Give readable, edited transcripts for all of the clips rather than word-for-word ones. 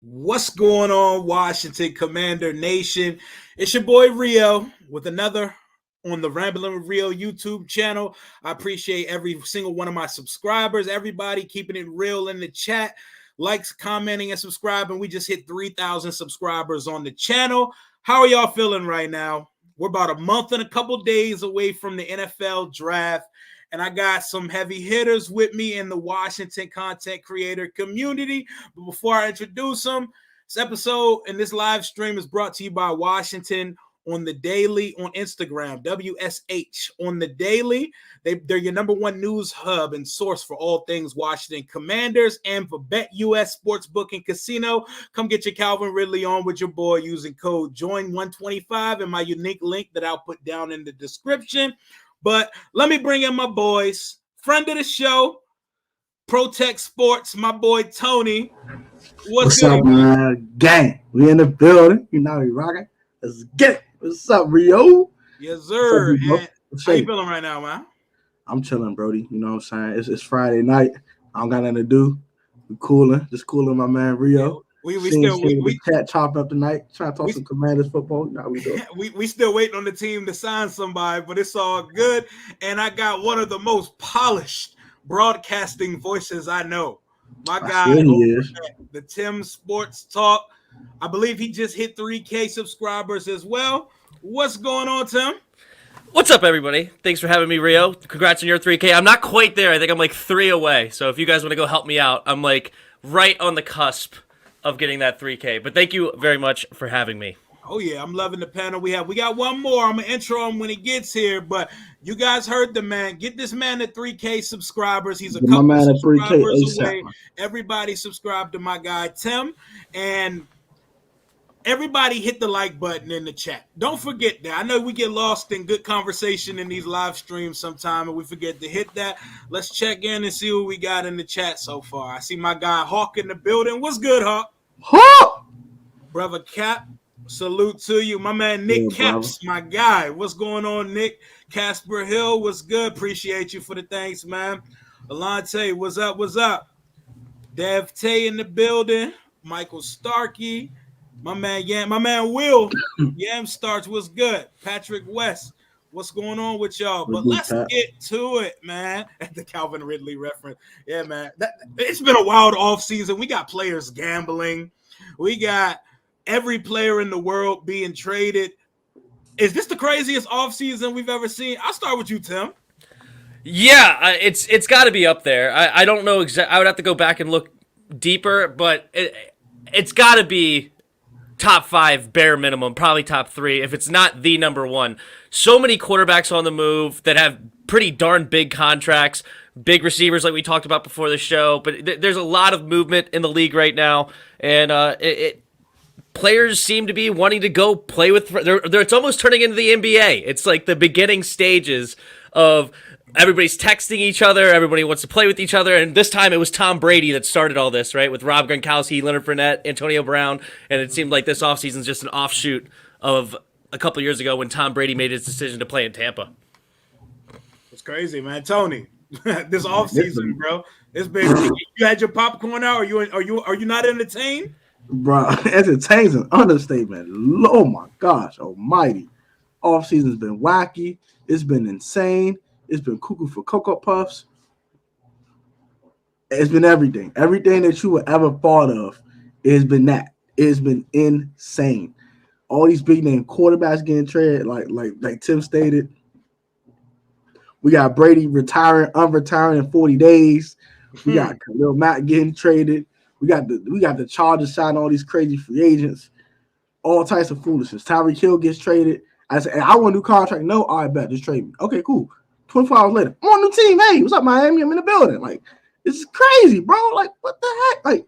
What's going on, Washington Commander Nation? It's your boy Rio with another on the Rambling with Rio YouTube channel. I appreciate every single one of my subscribers, everybody keeping it real in the chat, likes, commenting, and subscribing. We just hit 3,000 subscribers on the channel. How are y'all feeling right now? We're about a month and a couple days away from the NFL draft. And I got some heavy hitters with me in the Washington content creator community. But before I introduce them, this episode and this live stream is brought to you by Washington on the Daily on Instagram, WSH on the Daily. They're your number one news hub and source for all things Washington Commanders. And for BetUS Sportsbook and Casino, come get your Calvin Ridley on with your boy using code JOIN125 and my unique link that I'll put down in the description. But let me bring in my boys. Friend of the show, Protect Sports, my boy Tony. What's good, up, man? Gang, we in the building. You know we rocking. Let's get it. What's up, Rio? Yes, sir. Up, how you feeling right now, man? I'm chilling, Brody. You know what I'm saying? It's Friday night. I don't got nothing to do. We cooling. Just cooling my man Rio. We chat chopping up tonight, trying to talk some Commanders football. Now we still waiting on the team to sign somebody, but it's all good. And I got one of the most polished broadcasting voices I know. My guy, the Tim Sports Talk. I believe he just hit 3K subscribers as well. What's going on, Tim? What's up, everybody? Thanks for having me, Rio. Congrats on your 3K. I'm not quite there. I think I'm like 3 away. So if you guys want to go help me out, I'm like right on the cusp of getting that 3K. But thank you very much for having me. Oh, yeah. I'm loving the panel we have. We got one more. I'm going to intro him when he gets here. But you guys heard the man. Get this man to 3K subscribers. He's a couple subscribers away. Everybody subscribe to my guy, Tim. And everybody hit the like button in the chat. Don't forget that. I know we get lost in good conversation in these live streams sometime, and we forget to hit that. Let's check in and see what we got in the chat so far. I see my guy Hawk in the building. What's good, Hawk? Hawk! Brother Cap, salute to you. My man Nick Caps, my guy. What's going on, Nick? Casper Hill, what's good? Appreciate you for the thanks, man. Alante, what's up? What's up? Dev Tay in the building. Michael Starkey. My man Will. Yam Starts, what's good? Patrick West, what's going on with y'all? But let's get to it, man. The Calvin Ridley reference. Yeah, man. It's been a wild offseason. We got players gambling. We got every player in the world being traded. Is this the craziest offseason we've ever seen? I'll start with you, Tim. Yeah, it's got to be up there. I don't know exactly. I would have to go back and look deeper, but it's got to be top 5 bare minimum, probably top 3 if it's not the number one. So many quarterbacks on the move that have pretty darn big contracts, big receivers like we talked about before the show, but there's a lot of movement in the league right now, and players seem to be wanting to go play with it's almost turning into the NBA. It's like the beginning stages of everybody's texting each other. Everybody wants to play with each other. And this time it was Tom Brady that started all this, right? With Rob Gronkowski, Leonard Fournette, Antonio Brown. And it seemed like this offseason is just an offshoot of a couple years ago when Tom Brady made his decision to play in Tampa. It's crazy, man. Tony, this offseason, bro. It's been, you had your popcorn out? Are you not entertained? Bro, entertain's an understatement. Oh my gosh, almighty. Offseason's been wacky. It's been insane. It's been cuckoo for Cocoa Puffs. It's been everything. Everything that you would ever thought of, it's been that. It's been insane. All these big name quarterbacks getting traded, like Tim stated. We got Brady unretiring in 40 days. We got Khalil Mack getting traded. We got the Chargers signing all these crazy free agents. All types of foolishness. Tyreek Hill gets traded. I said, I want a new contract. No, all right, bet. Just trade me. Okay, cool. 24 hours later, I'm on a new team. Hey, what's up, Miami? I'm in the building. Like, it's crazy, bro. Like, what the heck? Like,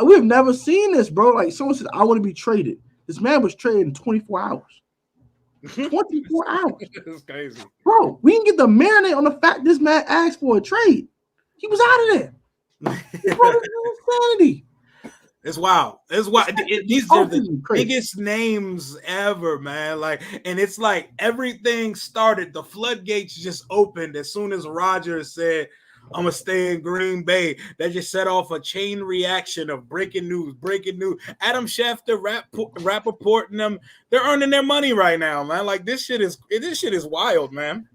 we've never seen this, bro. Like, someone said, I want to be traded. This man was traded in 24 hours. 24 hours. That's crazy. Bro, we can get the marinate on the fact this man asked for a trade. He was out of there. Bro, this is insanity. It's wild. It's wild. These are the biggest names ever, man. Like, and it's like everything started. The floodgates just opened as soon as Rodgers said, I'm gonna stay in Green Bay. That just set off a chain reaction of breaking news. Adam Schefter, Rappaport, and them, they're earning their money right now, man. Like this shit is wild, man.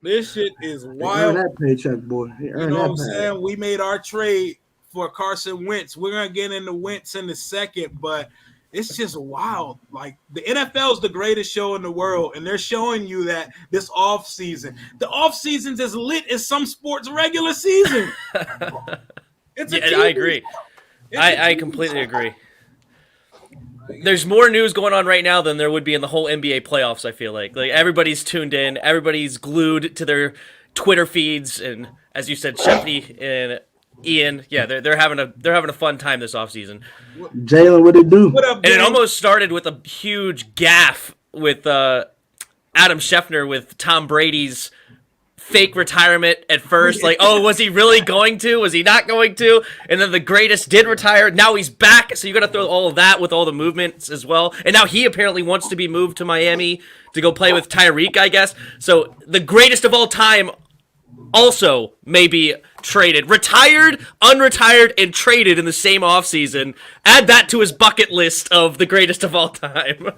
This shit is wild. Earn that paycheck, boy. You know what I'm saying? We made our trade for Carson Wentz. We're gonna get into Wentz in a second, but it's just wild. Like the NFL is the greatest show in the world, and they're showing you that this off season. The off season's as lit as some sports regular season. I agree. I completely agree. There's more news going on right now than there would be in the whole NBA playoffs. I feel like everybody's tuned in, everybody's glued to their Twitter feeds, and as you said, Sheffy and Ian, yeah, they're having a fun time this offseason. Jalen, what it do? What up, and it almost started with a huge gaffe with Adam Schefter with Tom Brady's fake retirement at first. Like, oh, was he really going to? Was he not going to? And then the greatest did retire. Now he's back, so you got to throw all of that with all the movements as well. And now he apparently wants to be moved to Miami to go play with Tyreek, I guess. So the greatest of all time also may be traded. Retired, unretired, and traded in the same offseason. Add that to his bucket list of the greatest of all time.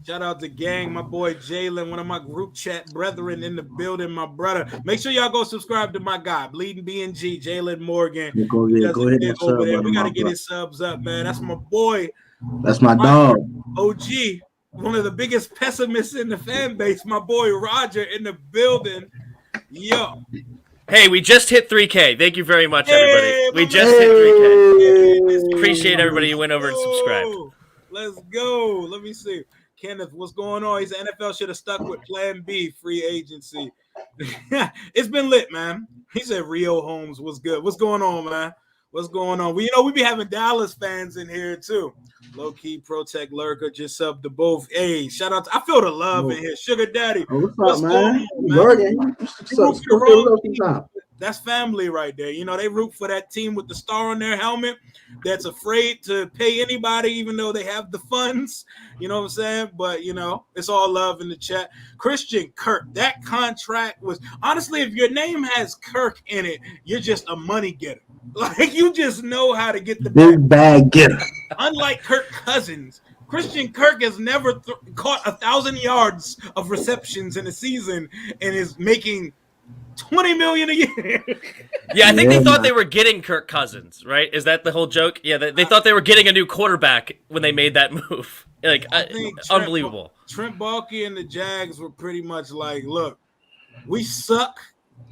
Shout out to gang, my boy Jalen, one of my group chat brethren in the building, my brother. Make sure y'all go subscribe to my guy, Bleeding BNG, Jalen Morgan. Go ahead over there. We got to get his subs up, man. That's my boy. That's my dog. OG, one of the biggest pessimists in the fan base, my boy Roger in the building. Yo. Hey, we just hit 3K. Thank you very much, everybody. We just hit 3K. Appreciate everybody who went over and subscribed. Let's go. Let me see. Kenneth, what's going on? He said NFL should have stuck with Plan B, free agency. It's been lit, man. He said Rio Holmes was good. What's going on, man? What's going on? Well, we be having Dallas fans in here, too. Low-key, Protect Lurker just subbed to both. Hey, shout out. I feel the love in here. Sugar Daddy. What's up, man? That's family right there. They root for that team with the star on their helmet that's afraid to pay anybody, even though they have the funds. You know what I'm saying? But, it's all love in the chat. Christian Kirk, that contract was – honestly, if your name has Kirk in it, you're just a money getter. Like, you just know how to get the big bag getter. Unlike Kirk Cousins, Christian Kirk has never caught 1,000 yards of receptions in a season and is making $20 million a year. Yeah, I think they thought they were getting Kirk Cousins, right? Is that the whole joke? Yeah, they thought they were getting a new quarterback when they made that move. Like, unbelievable. Trent Baalke and the Jags were pretty much like, look, we suck.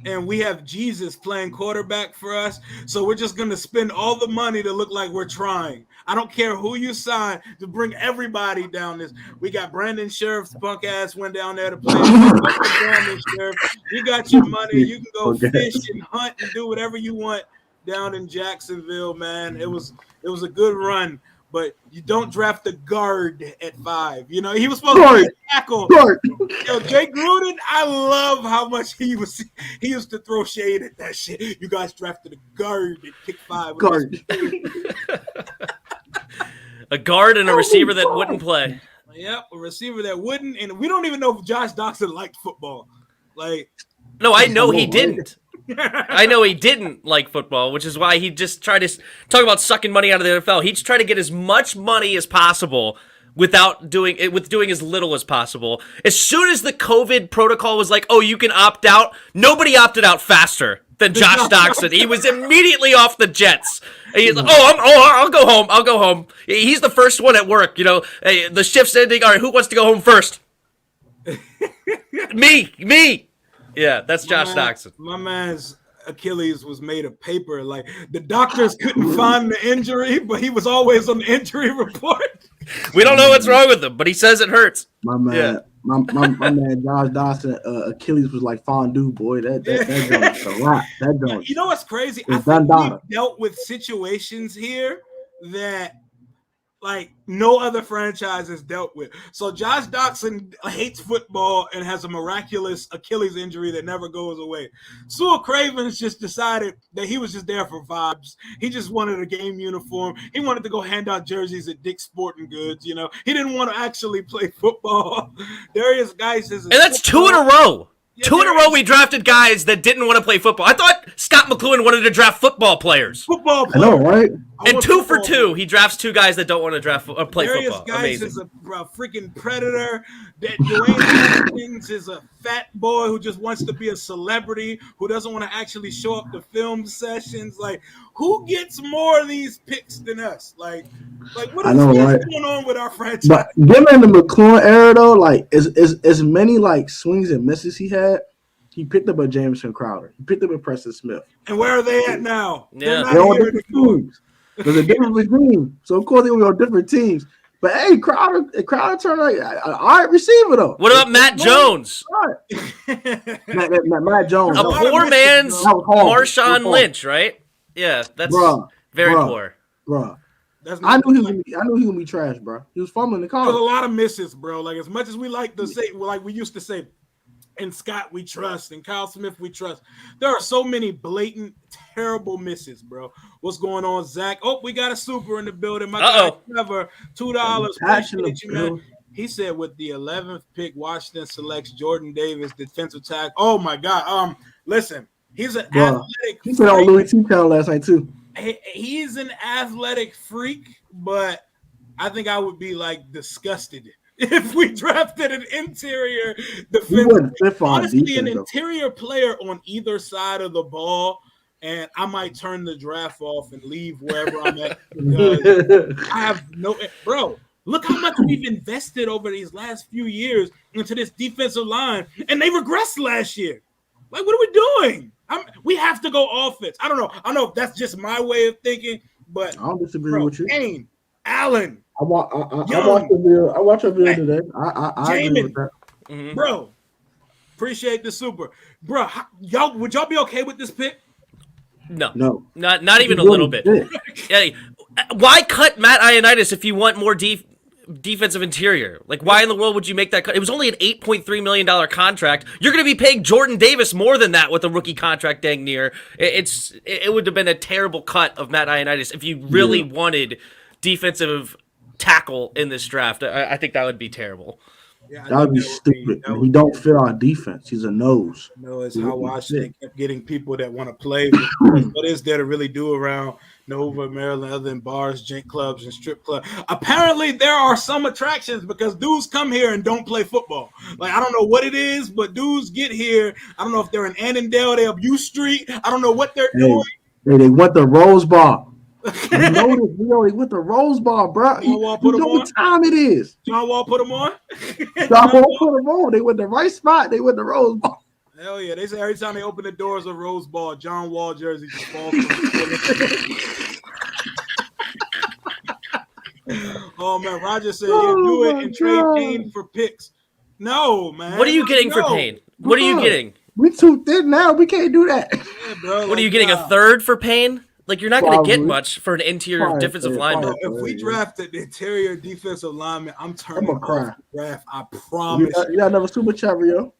And we have Jesus playing quarterback for us, so we're just going to spend all the money to look like we're trying. I don't care who you sign to bring everybody down this. We got Brandon Sheriff's punk ass went down there to play. Brandon Sheriff, you got your money. You can go fish and hunt and do whatever you want down in Jacksonville, man. It was a good run. But you don't draft a guard at 5. He was supposed to be a tackle. Yo, Jay Gruden, I love how much he used to throw shade at that shit. You guys drafted a guard at pick 5. Guard. A guard and a receiver that wouldn't play. Yep, a receiver that wouldn't. And we don't even know if Josh Doxson liked football. No, I know he didn't. I know he didn't like football, which is why he just tried to talk about sucking money out of the NFL. He's trying to get as much money as possible with doing as little as possible. As soon as the COVID protocol was like, oh, you can opt out, nobody opted out faster than Josh Doxson. He was immediately off the Jets. He's like, I'll go home. I'll go home. He's the first one at work. Hey, the shift's ending. All right, who wants to go home first? Me. Yeah, that's Josh Doxson. My man's Achilles was made of paper. Like, the doctors couldn't find the injury, but he was always on the injury report. We don't know what's wrong with him, but he says it hurts. My man, my man Josh Doxson, Achilles was like fondue, boy. That joint's a lot. That joint. You know what's crazy? I think we've dealt with situations here that no other franchise has dealt with. So Josh Doxson hates football and has a miraculous Achilles injury that never goes away. Sewell Cravens just decided that he was just there for vibes. He just wanted a game uniform. He wanted to go hand out jerseys at Dick's Sporting Goods. He didn't want to actually play football. Darius Geis is, and that's 2 in a row. Yeah, 2 in a there row is we drafted guys that didn't want to play football. I thought Scott McLuhan wanted to draft football players. football I know, player. right? And 2 for 2, he drafts 2 guys that don't want to draft or play Darius football. Geis Amazing. is a freaking predator. That Dwayne Haskins is a fat boy who just wants to be a celebrity, who doesn't want to actually show up to film sessions. Like, who gets more of these picks than us? Like what I is know, right? going on with our franchise? But given the McLaurin era though, like as many like swings and misses he had, he picked up a Jameson Crowder. He picked up a Preston Smith. And where are they at now? Yeah. They're They're not on here different anymore. teams. There's a different regime. So of course they were on different teams. But hey, Crowder turned like an all right receiver though. What about Matt Jones? All right. Matt Jones. A lot of poor misses, man's bro. That was horrible. Marshawn Lynch, right? Yeah, that's very poor. Bro. That's I not knew he was gonna be trash, bro. He was fumbling the There's a car. lot of misses, bro. Like, as much as we like to say, like we used to say, and Scott we trust, and Kyle Smith we trust, there are so many blatant, terrible misses, bro. What's going on, Zach? Oh, we got a super in the building. My guy Trevor, $2. Appreciate you, man. He said with the 11th pick, Washington selects Jordan Davis, defensive tackle. Oh my God. Listen, he's an athletic. He said on Louis T. Town last night too. He's an athletic freak, but I think I would be like disgusted if we drafted an interior defensive. Honestly, an interior player on either side of the ball, and I might turn the draft off and leave wherever I'm at because I have no bro. Look how much we've invested over these last few years into this defensive line, and they regressed last year. Like, what are we doing? We have to go offense. I don't know if that's just my way of thinking, but I don't disagree with you. Kane, Allen, I watched the video. I watched a video today. I agree with that. Mm-hmm. Bro, appreciate the super. Bro, would y'all be okay with this pick? No. Not even a little bit. Yeah, why cut Matt Ioannidis if you want more defensive interior? Like, why in the world would you make that cut? It was only an $8.3 million contract. You're going to be paying Jordan Davis more than that with a rookie contract dang near. It would have been a terrible cut of Matt Ioannidis if you really wanted defensive tackle in this draft. I think that would be terrible. Yeah, that would be stupid. He don't fit our defense. He's a nose. No, it's how Washington kept getting people that want to play. What is there to really do around Nova, Maryland, other than bars, gin clubs, and strip clubs? Apparently, there are some attractions because dudes come here and don't play football. Like, I don't know what it is, but dudes get here. I don't know if they're in Annandale, they're up U Street. I don't know what they're doing. Hey, they went to Rose Bar. You know this, they went to Rose Bar, bro. You know what time it is. John Wall put them on. John Wall put them on. They went the right spot. They went to Rose Bar. Hell yeah! They say every time they open the doors of Rose Ball, John Wall jersey just falls. Oh man, Roger said do it and trade Payne for picks. No, man. What are you getting for Payne? What are you getting? We too thin now. We can't do that. Yeah, bro, what are you getting? A third for Payne? Like, you're not going to get much for an interior defensive lineman. If we drafted the interior defensive lineman, I'm turning off the draft. I promise. You got another super chat, Rio.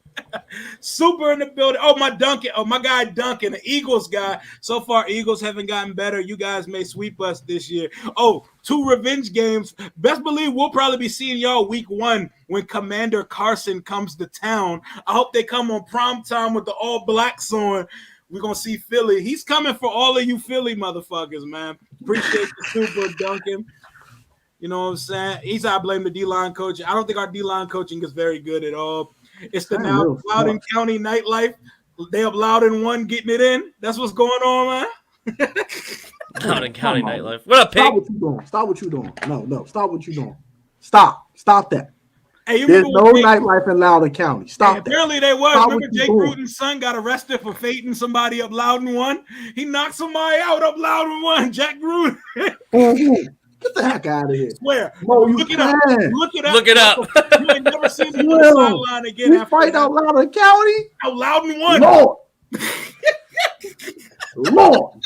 Super in the building. Oh, my guy Duncan, the Eagles guy. So far, Eagles haven't gotten better. You guys may sweep us this year. Oh, 2 revenge games. Best believe we'll probably be seeing y'all week 1 when Commander Carson comes to town. I hope they come on prime time with the all blacks on. We're going to see Philly. He's coming for all of you Philly motherfuckers, man. Appreciate the super, Duncan. You know what I'm saying? He's I blame the D-line coaching. I don't think our D-line coaching is very good at all. It's the now Loudoun County nightlife. They up Loudoun 1 getting it in. That's what's going on, man. Loudoun County nightlife. What up, Pig? Stop what you doing. No. Stop what you doing. Stop that. Hey, there's no nightlife in Loudoun County. Stop that. Apparently they was. Remember Jake Gruden's son got arrested for fading somebody up Loudoun 1? He knocked somebody out up Loudoun 1. Jack Gruden. Get the heck out of here. Swear. No, Look it up. Look it up. You ain't never seen him on the sideline again. You fight out Loudoun County? Out Loudoun 1. Lord.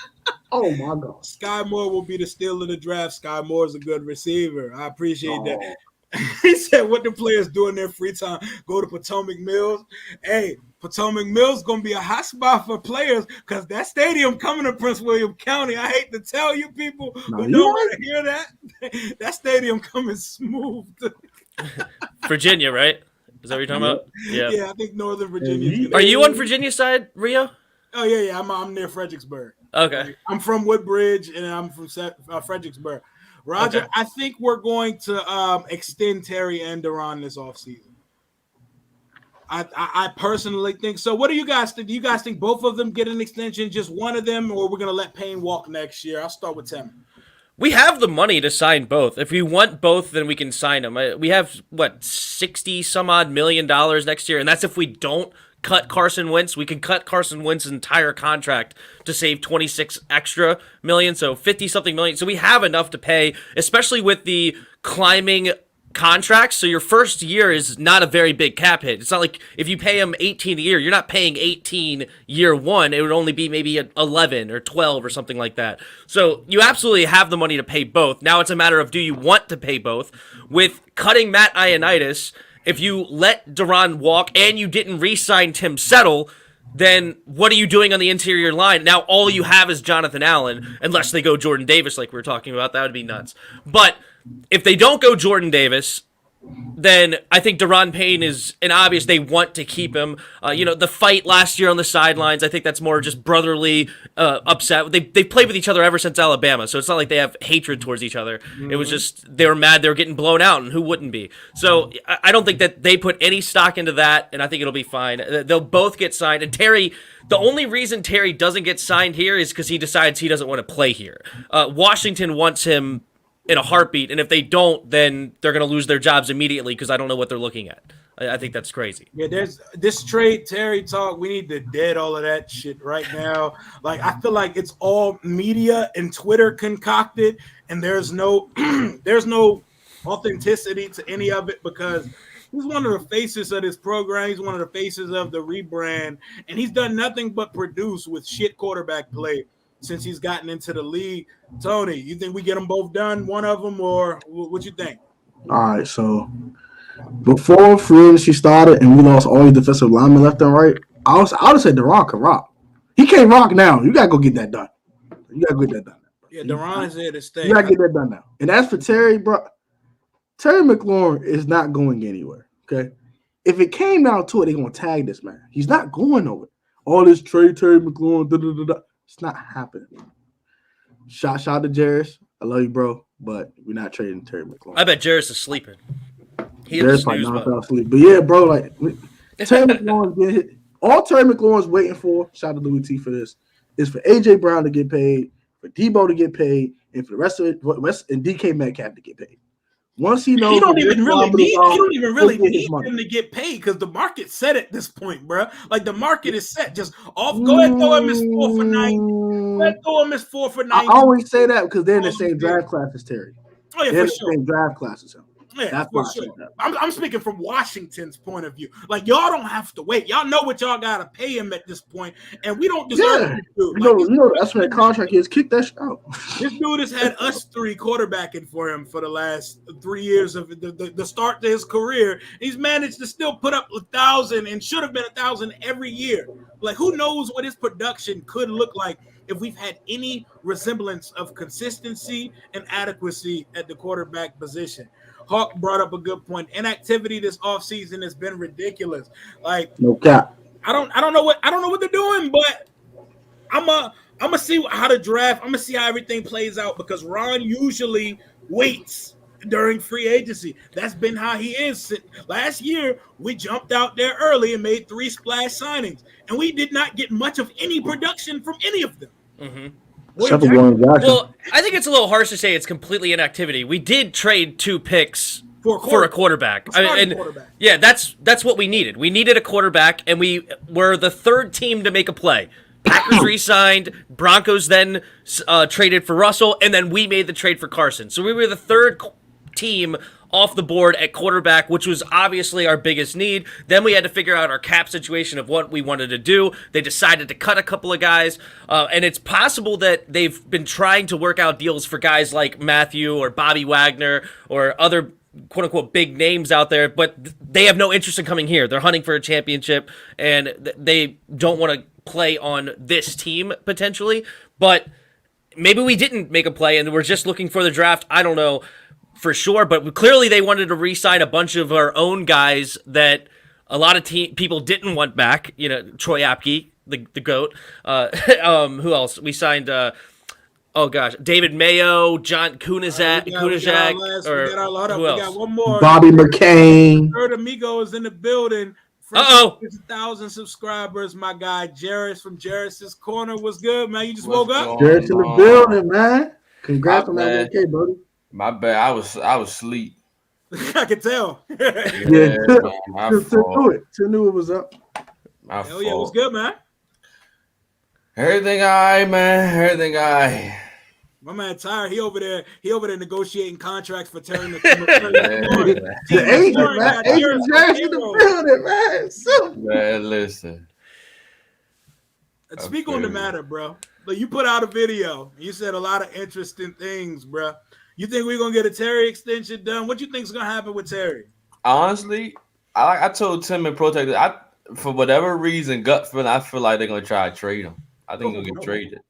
Oh, my God. Sky Moore will be the steal of the draft. Sky Moore's a good receiver. I appreciate that. He said, what the players do in their free time? Go to Potomac Mills. Hey, Potomac Mills going to be a hot spot for players because that stadium coming to Prince William County. I hate to tell you people who don't want to hear that. That stadium coming smooth. Virginia, right? Is that what you're talking about? Yeah. Yeah, I think Northern Virginia. Are you on Virginia side, Rio? Oh yeah. I'm near Fredericksburg. Okay. Like, I'm from Woodbridge, and I'm from Fredericksburg. Roger, Okay. I think we're going to extend Terry and Duran this offseason. I personally think so. What do you guys think? Do you guys think both of them get an extension, just one of them, or we're going to let Payne walk next year? I'll start with Tim. We have the money to sign both. If we want both, then we can sign them. We have, what, 60 some odd $1 million next year, and that's if we don't cut Carson Wentz. We can cut Carson Wentz's entire contract to save 26 extra million, so 50 something million. So we have enough to pay, especially with the climbing contracts. So your first year is not a very big cap hit. It's not like if you pay him 18 a year, you're not paying 18 year one. It would only be maybe 11 or 12 or something like that. So you absolutely have the money to pay both. Now it's a matter of, do you want to pay both? With cutting Matt Ioannidis, if you let Duran walk and you didn't re-sign Tim Settle, then what are you doing on the interior line? Now all you have is Jonathan Allen, unless they go Jordan Davis like we were talking about. That would be nuts. But if they don't go Jordan Davis, then I think Deron Payne is an obvious. They want to keep him. The fight last year on the sidelines, I think that's more just brotherly upset. They've played with each other ever since Alabama, so it's not like they have hatred towards each other. Mm-hmm. It was just they were mad they were getting blown out, and who wouldn't be? So I don't think that they put any stock into that, and I think it'll be fine. They'll both get signed. And Terry, the only reason Terry doesn't get signed here is because he decides he doesn't want to play here. Washington wants him in a heartbeat, and if they don't, then they're going to lose their jobs immediately because I don't know what they're looking at. I think that's crazy. Yeah, there's this trade Terry talk. We need to dead all of that shit right now. Like, I feel like it's all media and Twitter concocted, and there's no authenticity to any of it because he's one of the faces of this program. He's one of the faces of the rebrand, and he's done nothing but produce with shit quarterback play since he's gotten into the league. Tony, you think we get them both done, one of them, or what you think? All right, so before free agency started and we lost all these defensive linemen left and right, I would have said Duran can rock. He can't rock now. You got to go get that done. You got to get that done. Yeah, Duran is here to stay. You got to get that done now. And as for Terry, bro, Terry McLaurin is not going anywhere, okay? If it came down to it, they're going to tag this man. He's not going nowhere. All this trade Terry McLaurin, da-da-da-da. It's not happening. Shout out to Jarris. I love you, bro, but we're not trading Terry McLaurin. I bet Jarris is sleeping. Jarris probably knocked out sleep. But yeah, bro, like Terry McLaurin's getting hit. All Terry McLaurin's waiting for, shout out to Louis T for this, is for AJ Brown to get paid, for Debo to get paid, and for the rest of it, and DK Metcalf to get paid. Once he knows, he don't even really need him to get paid because the market's set at this point, bro. Like the market is set. Just off. Go ahead, throw him as 4 for 9. Go ahead, throw him as 4 for 9. I always say that because they're in the same draft class as Terry. Oh yeah, they're for in sure. the same draft class as him. Yeah, that's for why sure. I say that. I'm speaking from Washington's point of view. Like y'all don't have to wait. Y'all know what y'all gotta pay him at this point, and we don't deserve it. You know that's when the contract is. Kick that shit out. This dude has had us three quarterbacking for him for the last 3 years of the start to his career. He's managed to still put up 1,000 and should have been 1,000 every year. Like who knows what his production could look like if we've had any resemblance of consistency and adequacy at the quarterback position. Hawk brought up a good point. Inactivity this offseason has been ridiculous. Like no cap. I don't know what they're doing, but I'm gonna see how the draft. I'm gonna see how everything plays out because Ron usually waits during free agency. That's been how he is. Last year we jumped out there early and made 3 splash signings, and we did not get much of any production from any of them. Mm-hmm. Well, I think it's a little harsh to say it's completely inactivity. We did trade 2 picks for a quarterback. Quarterback. Yeah, that's what we needed. We needed a quarterback, and we were the 3rd team to make a play. Packers re-signed, Broncos then traded for Russell, and then we made the trade for Carson. So we were the 3rd team off the board at quarterback, which was obviously our biggest need. Then we had to figure out our cap situation of what we wanted to do. They decided to cut a couple of guys, and it's possible that they've been trying to work out deals for guys like Matthew or Bobby Wagner or other quote-unquote big names out there, but they have no interest in coming here. They're hunting for a championship, and they don't want to play on this team potentially, but maybe we didn't make a play and we're just looking for the draft. I don't know for sure, but clearly they wanted to re-sign a bunch of our own guys that a lot of people didn't want back. Troy Apke, the GOAT. Who else? We signed. Oh gosh, David Mayo, John Kunizak, we got our lot up. who else? We got one more. Bobby McCain. Third Amigo is in the building. Uh-oh. 1,000 subscribers. My guy Jarris from Jarris's Corner was good, man. You just woke up. Jarris in the building, man. Congrats on that 1K, buddy. My bad. I was asleep. I can tell. Yeah, Till knew it was up. Hell yeah, it was good, man. Everything all right, man. Everything all right. My man Tyre, he over there negotiating contracts for Terry. The agent, man. Agent Jarris in the building, man. So. Man, listen. Speak on the matter, bro. Like, you put out a video. You said a lot of interesting things, bro. You think we're gonna get a Terry extension done? What you think's gonna happen with Terry? Honestly, I told Tim and Protect that for whatever reason, gut feeling, I feel like they're gonna try to trade him. I think he'll get traded.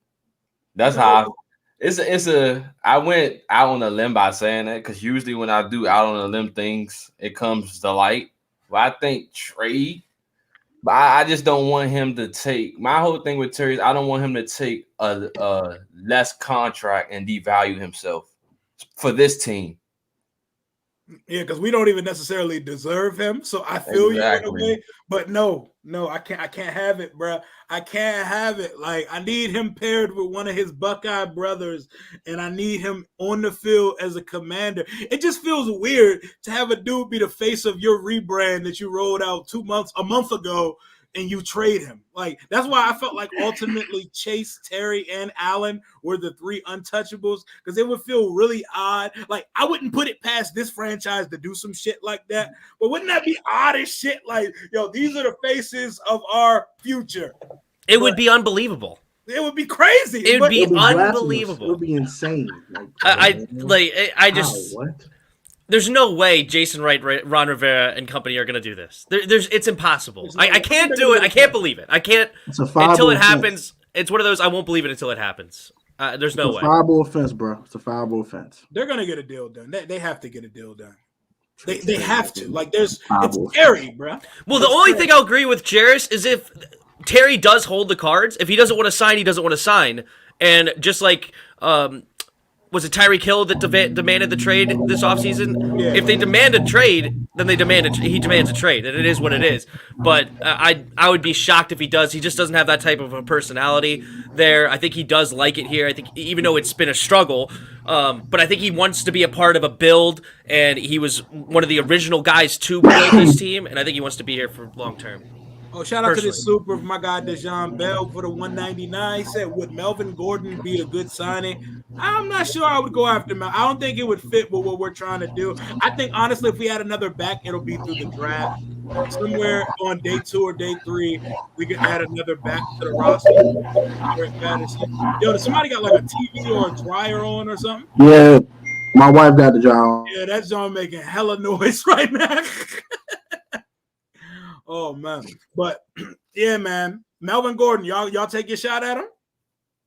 That's how I went out on a limb by saying that, because usually when I do out on a limb things, it comes to light. But I think trade. But I just don't want him to take. My whole thing with Terry is I don't want him to take a less contract and devalue himself for this team. Yeah, because we don't even necessarily deserve him. So I feel you in a way, but no, I can't have it, bro. I can't have it. Like, I need him paired with one of his Buckeye brothers, and I need him on the field as a Commander. It just feels weird to have a dude be the face of your rebrand that you rolled out a month ago, and you trade him. Like, that's why I felt like ultimately Chase, Terry, and Allen were the three untouchables, because it would feel really odd. Like, I wouldn't put it past this franchise to do some shit like that, but wouldn't that be odd as shit? Like, yo, these are the faces of our future. It would be unbelievable. It would be crazy. It would be unbelievable. It would be insane. What? There's no way Jason Wright, Ron Rivera, and company are going to do this. It's impossible. I can't do it. I can't believe it. I can't until it happens. It's one of those I won't believe it until it happens. There's no way. It's a fireable offense, bro. It's a fireable offense. They're going to get a deal done. They have to get a deal done. They have to. Like, it's scary, bro. Well, the only thing I'll agree with Jarris is if Terry does hold the cards. If he doesn't want to sign, he doesn't want to sign. And just like was it Tyreek Hill that demanded the trade this offseason? Yeah. If they demand a trade, then he demands a trade, and it is what it is. But I would be shocked if he does. He just doesn't have that type of a personality there. I think he does like it here. I think even though it's been a struggle, but I think he wants to be a part of a build, and he was one of the original guys to build this team, and I think he wants to be here for long term. Oh, shout out to this super of my guy Dejan Bell for the 199. He said, would Melvin Gordon be a good signing? I'm not sure I would go after him. I don't think it would fit with what we're trying to do. I think, honestly, if we had another back, it'll be through the draft. Somewhere on day 2 or day 3, we could add another back to the roster. Yo, does somebody got like a TV or a dryer on or something? Yeah, my wife got the job. Yeah, that John making hella noise right now. Oh man, but yeah, man, Melvin Gordon, y'all take your shot at him.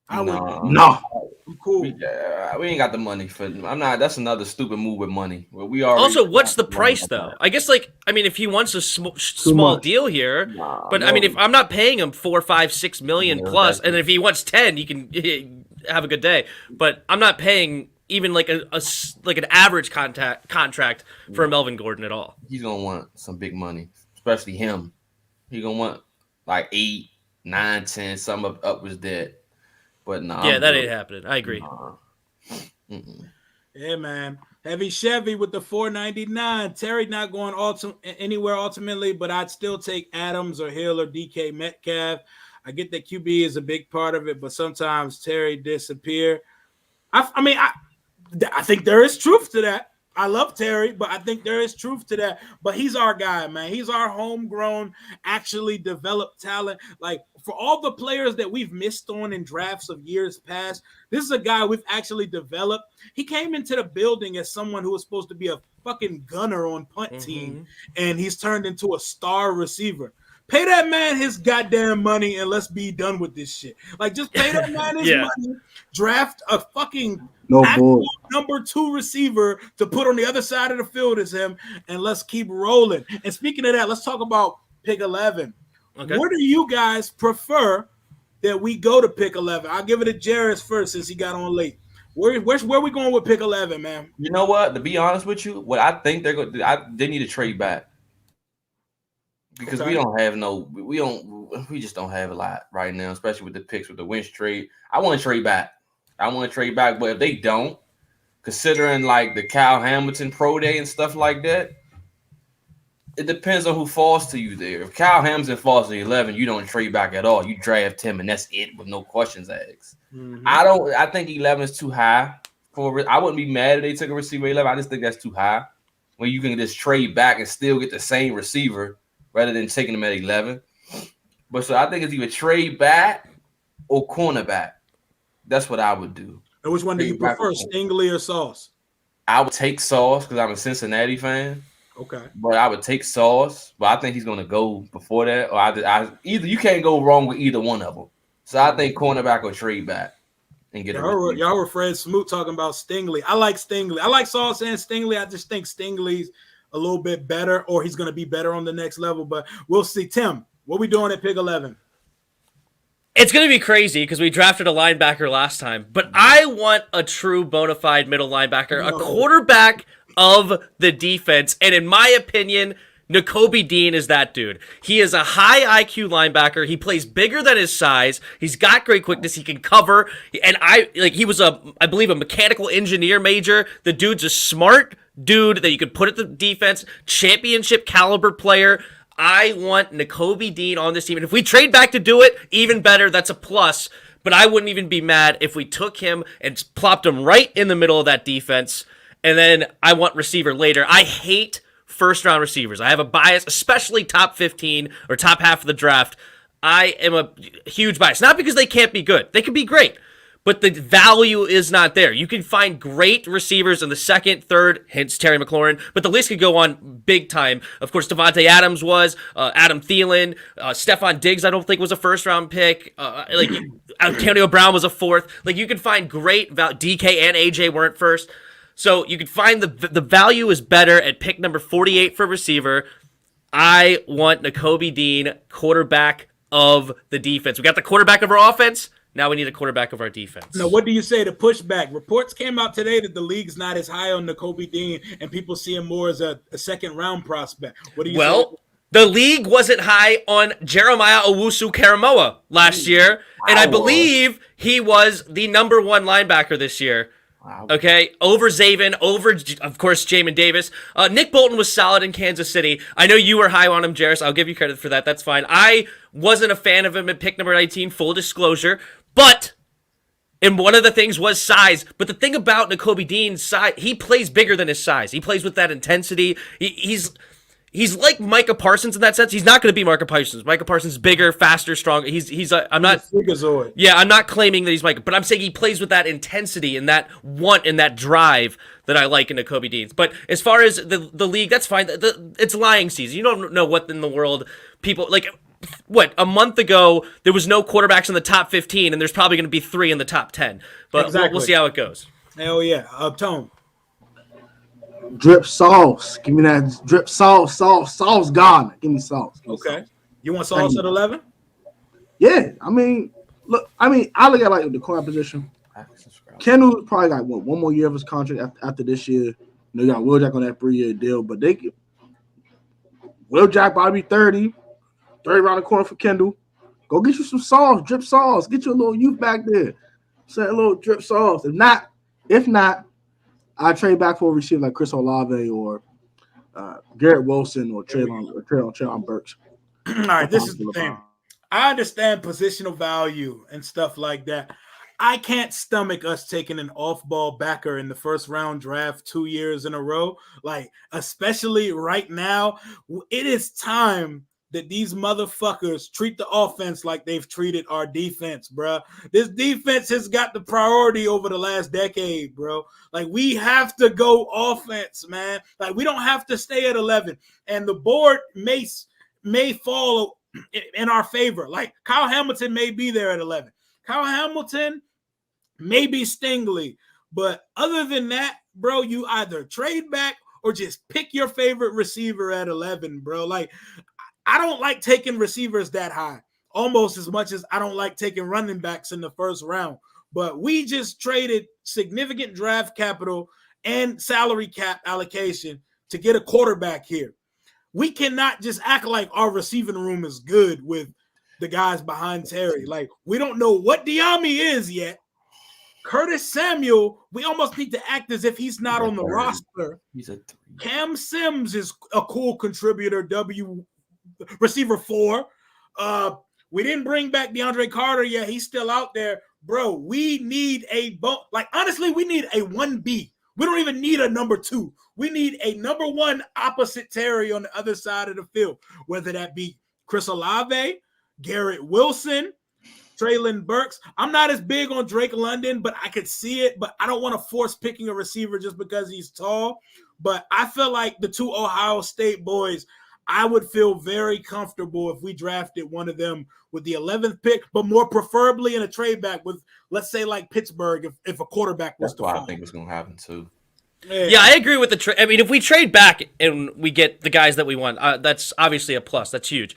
I would. No, I'm cool. We ain't got the money for him. I'm not. That's another stupid move with money. Well, we are. Also, what's the price though? I guess if he wants a small deal here, but I mean, if I'm not paying him 4, 5, 6 million plus, and if he wants 10, you can have a good day. But I'm not paying even like an average contract for a Melvin Gordon at all. He's gonna want some big money. Especially him. He gonna want like 8, 9, 10, some upwards dead. But no. Yeah, that ain't happening. I agree. Yeah, man. Heavy Chevy with the 499. Terry not going anywhere ultimately, but I'd still take Adams or Hill or DK Metcalf. I get that QB is a big part of it, but sometimes Terry disappear. I think there is truth to that. I love Terry, but I think there is truth to that. But he's our guy, man. He's our homegrown, actually developed talent. Like, for all the players that we've missed on in drafts of years past, this is a guy we've actually developed. He came into the building as someone who was supposed to be a fucking gunner on punt team, and he's turned into a star receiver. Pay that man his goddamn money and let's be done with this shit. Like, just pay that man his money. Draft a fucking number 2 receiver to put on the other side of the field as him, and let's keep rolling. And speaking of that, let's talk about pick 11. Okay. Where do you guys prefer that we go to pick 11? I'll give it to Jarris first since he got on late. Where we going with pick 11, man? You know what? To be honest with you, what I think they're going to do, they need to trade back. Because we just don't have a lot right now, especially with the picks with the Wentz trade. I want to trade back. But if they don't, considering like the Kyle Hamilton pro day and stuff like that, it depends on who falls to you there. If Kyle Hamilton falls to 11, you don't trade back at all. You draft him, and that's it with no questions asked. Mm-hmm. I think 11 is too high I wouldn't be mad if they took a receiver 11. I just think that's too high. When you can just trade back and still get the same receiver rather than taking them at 11. But so I think it's either trade back or cornerback. That's what I would do. And which one do you prefer, Stingley or Sauce? I would take Sauce because I'm a Cincinnati fan. Okay. But I would take Sauce. But I think he's going to go before that. Or either you can't go wrong with either one of them. So I think cornerback or trade back. And get y'all were Fred Smoot talking about Stingley. I like Stingley. I like Sauce and Stingley. I just think Stingley's a little bit better, or he's going to be better on the next level. But we'll see. Tim, what we doing at pick 11? It's going to be crazy because we drafted a linebacker last time, but I want a true bona fide middle linebacker, a quarterback of the defense. And in my opinion, Nakobe Dean is that dude. He is a high IQ linebacker. He plays bigger than his size. He's got great quickness. He can cover. And he was I believe a mechanical engineer major. The dude's a smart dude that you could put at the defense, championship caliber player. I want Nakobe Dean on this team. And if we trade back to do it, even better. That's a plus. But I wouldn't even be mad if we took him and plopped him right in the middle of that defense. And then I want receiver later. I hate first-round receivers. I have a bias, especially top 15 or top half of the draft. I am a huge bias. Not because they can't be good. They can be great. But the value is not there. You can find great receivers in the second, third, hence Terry McLaurin, but the list could go on big time. Of course, Devontae Adams was, Adam Thielen, Stephon Diggs I don't think was a first-round pick. Antonio Brown was a fourth. Like, you can find great value. DK and AJ weren't first. So you can find the value is better at pick number 48 for receiver. I want Nakobe Dean, quarterback of the defense. We got the quarterback of our offense. Now we need a quarterback of our defense. Now, what do you say to pushback? Reports came out today that the league's not as high on Nakobe Dean, and people see him more as a second-round prospect. What do you say? Well, the league wasn't high on Jeremiah Owusu-Karamoah last year, and I believe he was the number 1 linebacker this year. Wow. Okay, over Zaven, over, of course, Jamin Davis. Nick Bolton was solid in Kansas City. I know you were high on him, Jarris. I'll give you credit for that. That's fine. I wasn't a fan of him at pick number 19, full disclosure. But, and one of the things was size. But the thing about Nakobe Dean's size, he plays bigger than his size. He plays with that intensity. He's like Micah Parsons in that sense. He's not going to be Micah Parsons. Micah Parsons is bigger, faster, stronger. I'm not claiming that he's Micah, but I'm saying he plays with that intensity and that want and that drive that I like in Nakobe Dean. But as far as the league, that's fine. It's lying season. You don't know what in the world people like. What, a month ago, there was no quarterbacks in the top 15, and there's probably going to be 3 in the top 10. But exactly. We'll see how it goes. Hell yeah. Tone. Drip sauce. Give me that drip sauce. Sauce gone. Give me sauce. Okay. You want sauce at 11? Yeah. I look at like the corner position. Kendall probably got one more year of his contract after this year. You got Will Jack on that 3-year deal, but Will Jack probably 30 around the corner for Kendall. Go get you some sauce, drip sauce. Get you a little youth back there. Say a little drip sauce. If not, I trade back for a receiver like Chris Olave or Garrett Wilson or Treylon Burks. All right, this is the thing. I understand positional value and stuff like that. I can't stomach us taking an off-ball backer in the first-round draft 2 years in a row. Like, especially right now, it is time that these motherfuckers treat the offense like they've treated our defense, bro. This defense has got the priority over the last decade, bro. Like, we have to go offense, man. Like, we don't have to stay at 11. And the board may fall in our favor. Like Kyle Hamilton may be there at 11. Kyle Hamilton, maybe Stingley. But other than that, bro, you either trade back or just pick your favorite receiver at 11, bro. Like, I don't like taking receivers that high, almost as much as I don't like taking running backs in the first round. But we just traded significant draft capital and salary cap allocation to get a quarterback here. We cannot just act like our receiving room is good with the guys behind Terry. Like, we don't know what Diami is yet. Curtis Samuel, we almost need to act as if he's not on the roster. He's a 3. Cam Sims is a cool contributor, receiver 4. We didn't bring back DeAndre Carter yet. He's still out there. Bro, we need honestly, we need a 1B. We don't even need a number 2. We need a number 1 opposite Terry on the other side of the field, whether that be Chris Olave, Garrett Wilson, Traylon Burks. I'm not as big on Drake London, but I could see it. But I don't want to force picking a receiver just because he's tall. But I feel like the 2 Ohio State boys, I would feel very comfortable if we drafted one of them with the 11th pick, but more preferably in a trade back with, let's say, like Pittsburgh, if a quarterback was That's what I think is going to happen too. Yeah, I agree with the trade. I mean, if we trade back and we get the guys that we want, that's obviously a plus. That's huge.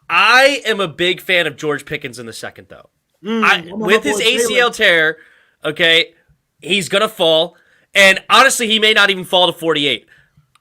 I am a big fan of George Pickens in the second, though. With his ACL tear, okay, he's going to fall. And honestly, he may not even fall to 48.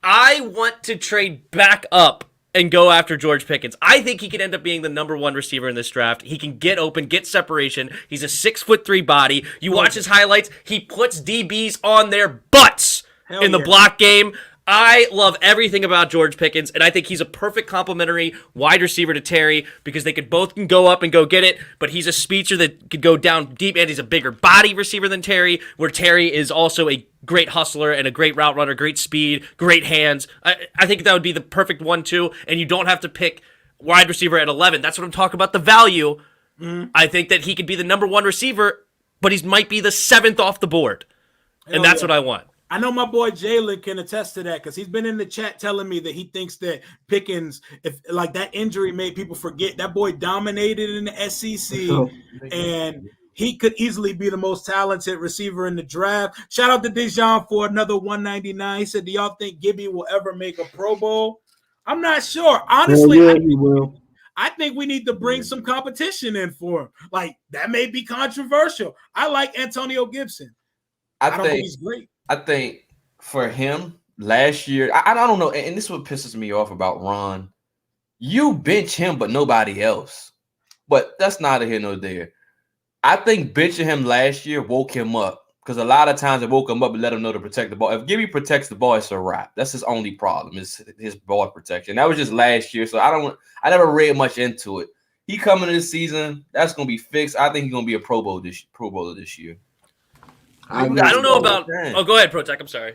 I want to trade back up and go after George Pickens. I think he could end up being the number 1 receiver in this draft. He can get open, get separation. He's a 6'3" body. You watch his highlights, he puts DBs on their butts in the block game. I love everything about George Pickens, and I think he's a perfect complementary wide receiver to Terry because they could both can go up and go get it, but he's a speedster that could go down deep, and he's a bigger body receiver than Terry, where Terry is also a great hustler and a great route runner, great speed, great hands. I think that would be the perfect 1-2, and you don't have to pick wide receiver at 11. That's what I'm talking about, the value. I think that he could be the number 1 receiver, but he might be the 7th off the board, and that's what I want. I know my boy Jalen can attest to that because he's been in the chat telling me that he thinks that Pickens, if like that injury made people forget, that boy dominated in the SEC and he could easily be the most talented receiver in the draft. Shout out to Dijon for another 199. He said, do y'all think Gibby will ever make a Pro Bowl? I'm not sure. Honestly, he will. I think we need to bring some competition in for him. Like, that may be controversial. I like Antonio Gibson. I don't think he's great. I think for him last year, I don't know, and this is what pisses me off about Ron. You bench him, but nobody else. But that's neither here nor there. I think benching him last year woke him up because a lot of times it woke him up and let him know to protect the ball. If Gibby protects the ball, it's a wrap. That's his only problem is his ball protection. That was just last year, so I never read much into it. He coming this season, that's gonna be fixed. I think he's gonna be a Pro Bowler this year. I don't know about. Oh, go ahead, Protec. I'm sorry.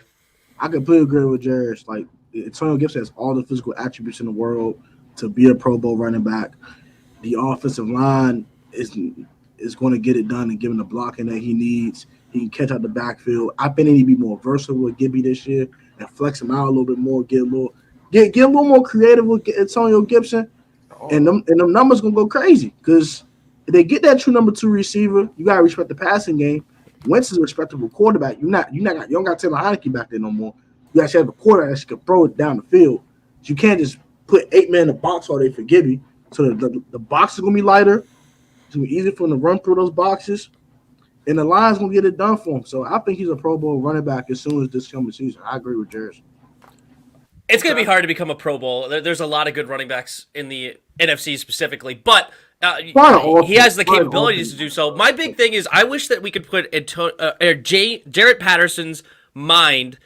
I completely agree with Jared. Like, Antonio Gibson has all the physical attributes in the world to be a Pro Bowl running back. The offensive line is going to get it done and give him the blocking that he needs. He can catch out the backfield. I think he need to be more versatile with Gibby this year and flex him out a little bit more. Get a little more creative with Antonio Gibson, and them numbers gonna go crazy because if they get that true number 2 receiver, you gotta respect the passing game. Wentz is a respectable quarterback. You don't got Taylor Heineke back there no more. You actually have a quarterback that can throw it down the field. You can't just put 8 men in the box all day for Gibby. So the box is gonna be lighter. It's gonna be easier for him to run through those boxes, and the line's gonna get it done for him. So I think he's a Pro Bowl running back as soon as this coming season. I agree with Jared. It's going to be hard to become a Pro Bowl. There's a lot of good running backs in the NFC specifically, but he has the capabilities to do so. My big thing is I wish that we could put Jarrett Patterson's mind,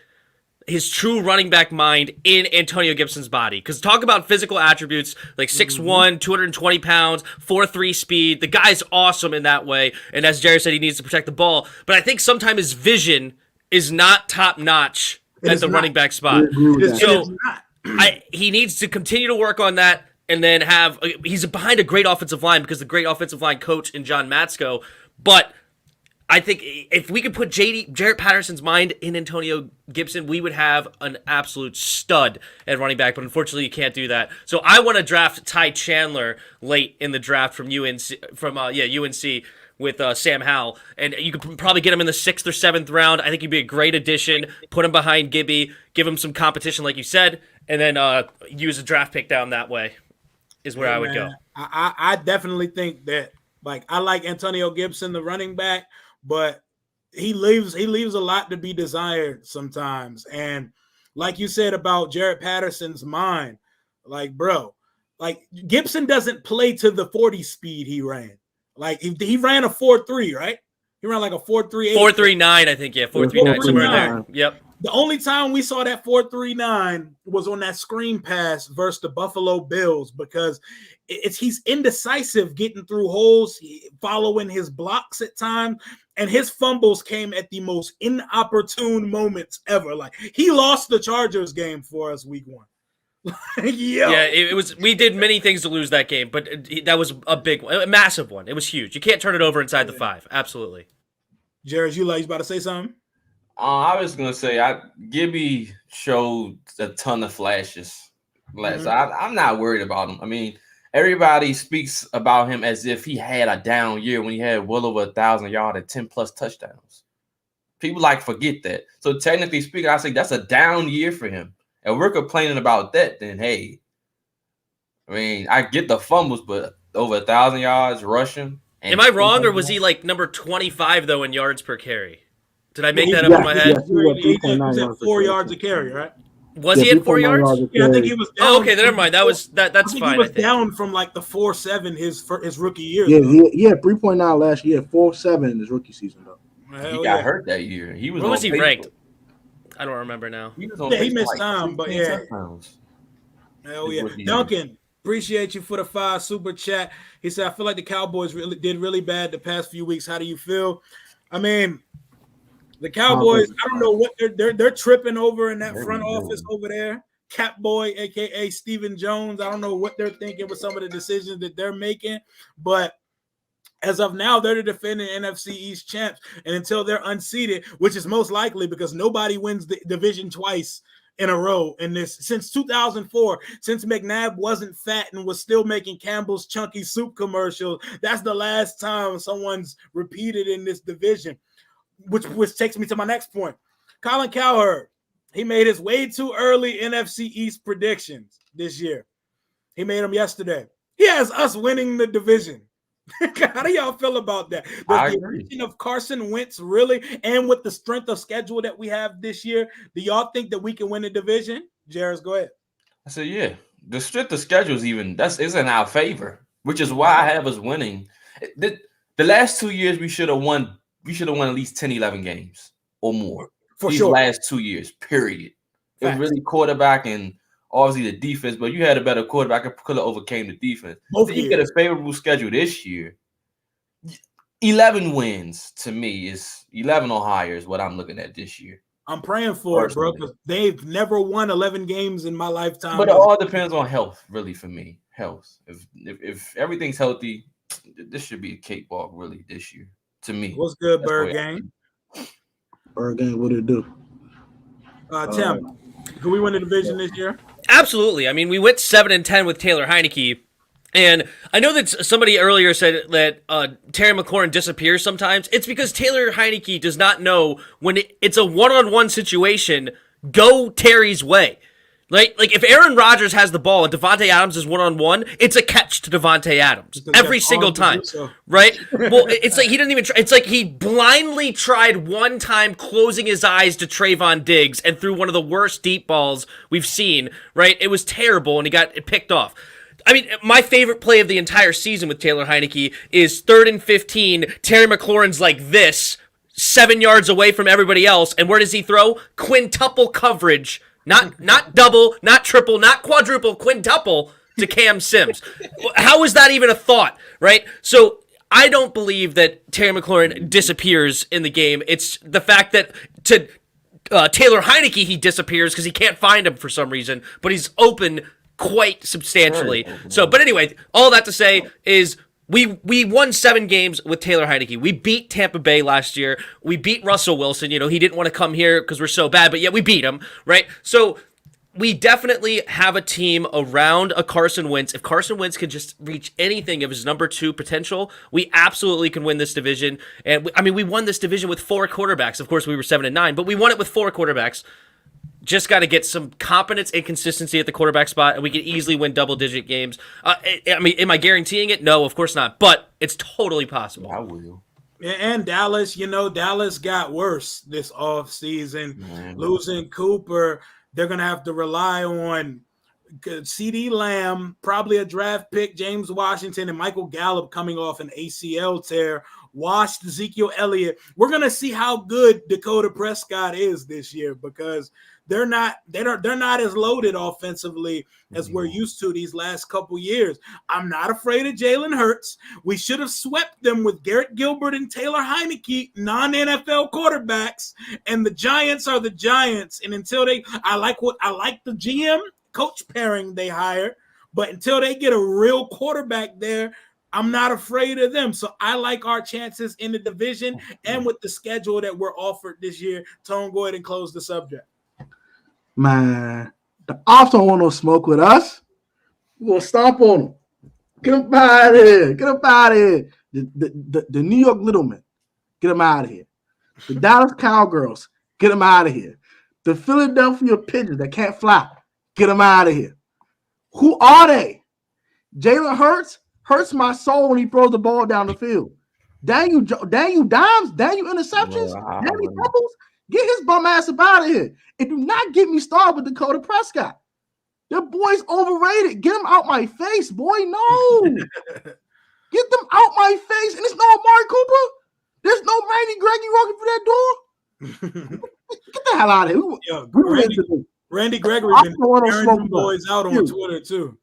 his true running back mind, in Antonio Gibson's body. Because talk about physical attributes, like 6'1", 220 pounds, 4.3 speed. The guy's awesome in that way. And as Jared said, he needs to protect the ball. But I think sometimes his vision is not top-notch at the running back spot. So he needs to continue to work on that and then he's behind a great offensive line because the great offensive line coach in John Matsko. But I think if we could put Jarrett Patterson's mind in Antonio Gibson, we would have an absolute stud at running back. But unfortunately, you can't do that. So I want to draft Ty Chandler late in the draft from UNC with Sam Howell, and you could probably get him in the 6th or 7th round. I think he'd be a great addition. Put him behind Gibby, give him some competition, like you said, and then use a draft pick down that way. Is where I would go. I definitely think that. Like, I like Antonio Gibson, the running back, but he leaves a lot to be desired sometimes. And like you said about Jarrett Patterson's mind, like, bro, like Gibson doesn't play to the 40 speed he ran. Like he ran a 4.3, right? He ran like a 4.38. 4.39, I think, yeah. 4.39, somewhere in there. Yep. The only time we saw that 4.39 was on that screen pass versus the Buffalo Bills, because he's indecisive getting through holes, following his blocks at times, and his fumbles came at the most inopportune moments ever. Like, he lost the Chargers game for us week 1. Yeah, it was. We did many things to lose that game, but that was a big one, a massive one. It was huge. You can't turn it over inside the 5. Absolutely. Jared, you about to say something? I was gonna say, Gibby showed a ton of flashes. So I'm not worried about him. I mean, everybody speaks about him as if he had a down year when he had well over 1,000 yards and 10+ touchdowns. People forget that. So technically speaking, I say that's a down year for him. And we're complaining about that, then hey, I mean, I get the fumbles, but over 1,000 yards rushing. Am I wrong, or was he like number 25 though in yards per carry? Did I make that up in my head? He was at 4 yards a carry, right? Was he at 4 yards? Yeah, I think he was down. Oh, okay, then never mind. That's fine. He was down from like the 4.7 his rookie year. Yeah, he had 3.9 last year, 4.7 in his rookie season though. He got hurt that year. Where was he ranked? I don't remember now. He missed time, but yeah. Hell yeah. Duncan, appreciate you for the 5 super chat. He said, I feel like the Cowboys did really bad the past few weeks. How do you feel? I mean, the Cowboys, I don't know what they're tripping over in that front office over there. Cap Boy, aka Stephen Jones. I don't know what they're thinking with some of the decisions that they're making, but as of now, they're the defending NFC East champs. And until they're unseated, which is most likely because nobody wins the division twice in a row in this since 2004, since McNabb wasn't fat and was still making Campbell's Chunky Soup commercials. That's the last time someone's repeated in this division, which takes me to my next point. Colin Cowherd, he made his way too early NFC East predictions this year. He made them yesterday. He has us winning the division. How do y'all feel about that? Does the addition of Carson Wentz really, and with the strength of schedule that we have this year, do y'all think that we can win the division? Jairus, go ahead. I said, yeah. The strength of schedule is is in our favor, which is why I have us winning. The last 2 years we should have won. We should have won at least 10, 11 games or more. For These sure. last 2 years, period. It was really quarterback and obviously the defense, but you had a better quarterback and could have overcame the defense. Both you get a favorable schedule this year. 11 wins to me is 11 or higher is what I'm looking at this year. I'm praying for it, bro, because they've never won 11 games in my lifetime. But it all depends on health, really, for me. Health. If everything's healthy, this should be a cakewalk, really, this year. To me. What's good, Bird Gang? Bird Gang, what it do? Tim, can we win the division this year? Absolutely. I mean, we went 7-10 with Taylor Heineke, and I know that somebody earlier said that Terry McLaurin disappears sometimes. It's because Taylor Heineke does not know when it's a one-on-one situation, go Terry's way. Like if Aaron Rodgers has the ball and Devontae Adams is one-on-one, it's a catch to Devontae Adams every single time, right? Well, it's like he didn't even try. It's like he blindly tried one time closing his eyes to Trayvon Diggs and threw one of the worst deep balls we've seen, right? It was terrible, and he got picked off. I mean, my favorite play of the entire season with Taylor Heineke is 3rd and 15. Terry McLaurin's like this, 7 yards away from everybody else, and where does he throw? Quintuple coverage. Not double, not triple, not quadruple, quintuple to Cam Sims. How is that even a thought, right? So I don't believe that Terry McLaurin disappears in the game. It's the fact that to Taylor Heineke, he disappears because he can't find him for some reason, but he's open quite substantially. So, but anyway, all that to say is We won 7 games with Taylor Heineke. We beat Tampa Bay last year. We beat Russell Wilson. You know, he didn't want to come here because we're so bad, but yet we beat him, right? So we definitely have a team around a Carson Wentz. If Carson Wentz could just reach anything of his number 2 potential, we absolutely can win this division. And we won this division with 4 quarterbacks. Of course, we were 7-9, but we won it with 4 quarterbacks. Just got to get some competence and consistency at the quarterback spot, and we can easily win double-digit games. Am I guaranteeing it? No, of course not. But it's totally possible. I will. And Dallas, Dallas got worse this offseason. Losing Cooper, they're going to have to rely on CeeDee Lamb, probably a draft pick, James Washington, and Michael Gallup coming off an ACL tear. Washed Ezekiel Elliott. We're going to see how good Dakota Prescott is this year because they're not as loaded offensively as we're used to these last couple years. I'm not afraid of Jalen Hurts. We should have swept them with Garrett Gilbert and Taylor Heineke, non-NFL quarterbacks, and the Giants are the Giants. And until I like the GM coach pairing they hired, but until they get a real quarterback there, I'm not afraid of them. So I like our chances in the division and with the schedule that we're offered this year. Tone, go ahead and close the subject. Man, the ops don't want no smoke with us. We're going to stomp on them. Get them out of here. Get them out of here. The New York Little Men, get them out of here. The Dallas Cowgirls, get them out of here. The Philadelphia Pigeons that can't fly, get them out of here. Who are they? Jalen hurts my soul when he throws the ball down the field. Daniel dimes, Daniel interceptions, Daniel fumbles. Get his bum ass up out of here. And do not get me started with Dakota Prescott. The boy's overrated. Get him out my face, boy. No. Get them out my face. And it's no Amari Cooper. There's no Randy Gregory walking through that door. Get the hell out of here. Randy Gregory been airing them boys out on Twitter too.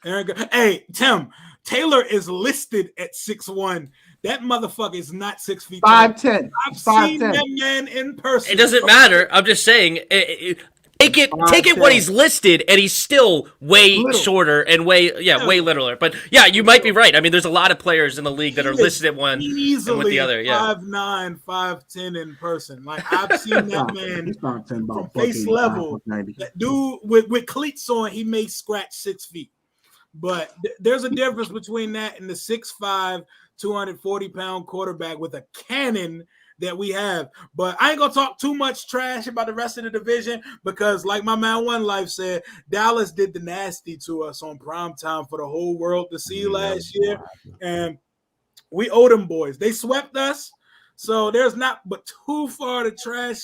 Hey, Tim, Taylor is listed at 6'1". That motherfucker is not 6 feet. 5'10". I've seen that man in person. It doesn't matter. I'm just saying. Take it what he's listed, and he's still way shorter and way littler. But yeah, you might be right. I mean, there's a lot of players in the league that are listed at one and with the other. Yeah, 5'9", 5'10" in person. Like I've seen that man from face level. That dude with cleats on, he may scratch 6 feet. But there's a difference between that and the 6'5", 240-pound quarterback with a cannon that we have. But I ain't gonna talk too much trash about the rest of the division because, like my man One Life said, Dallas did the nasty to us on primetime for the whole world to see last year, and we owe them boys. They swept us, so there's not but too far the trash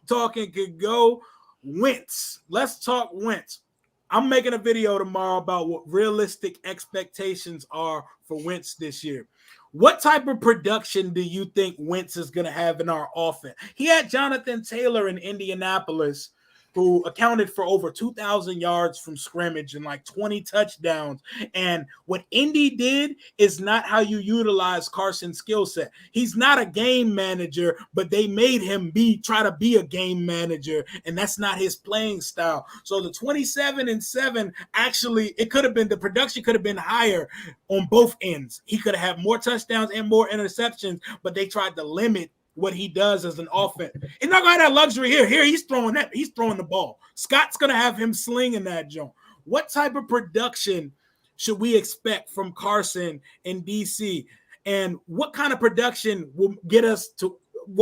talking could go. Wentz, let's talk Wentz. I'm making a video tomorrow about what realistic expectations are for Wentz this year. What type of production do you think Wentz is going to have in our offense? He had Jonathan Taylor in Indianapolis, who accounted for over 2,000 yards from scrimmage and like 20 touchdowns. And what Indy did is not how you utilize Carson's skill set. He's not a game manager, but they made him try to be a game manager, and that's not his playing style. So the 27-7, actually, the production could have been higher on both ends. He could have had more touchdowns and more interceptions, but they tried to limit what he does as an offense. He's not gonna have that luxury here. Here he's throwing the ball. Scott's gonna have him slinging that joint. What type of production should we expect from Carson in DC? And what kind of production will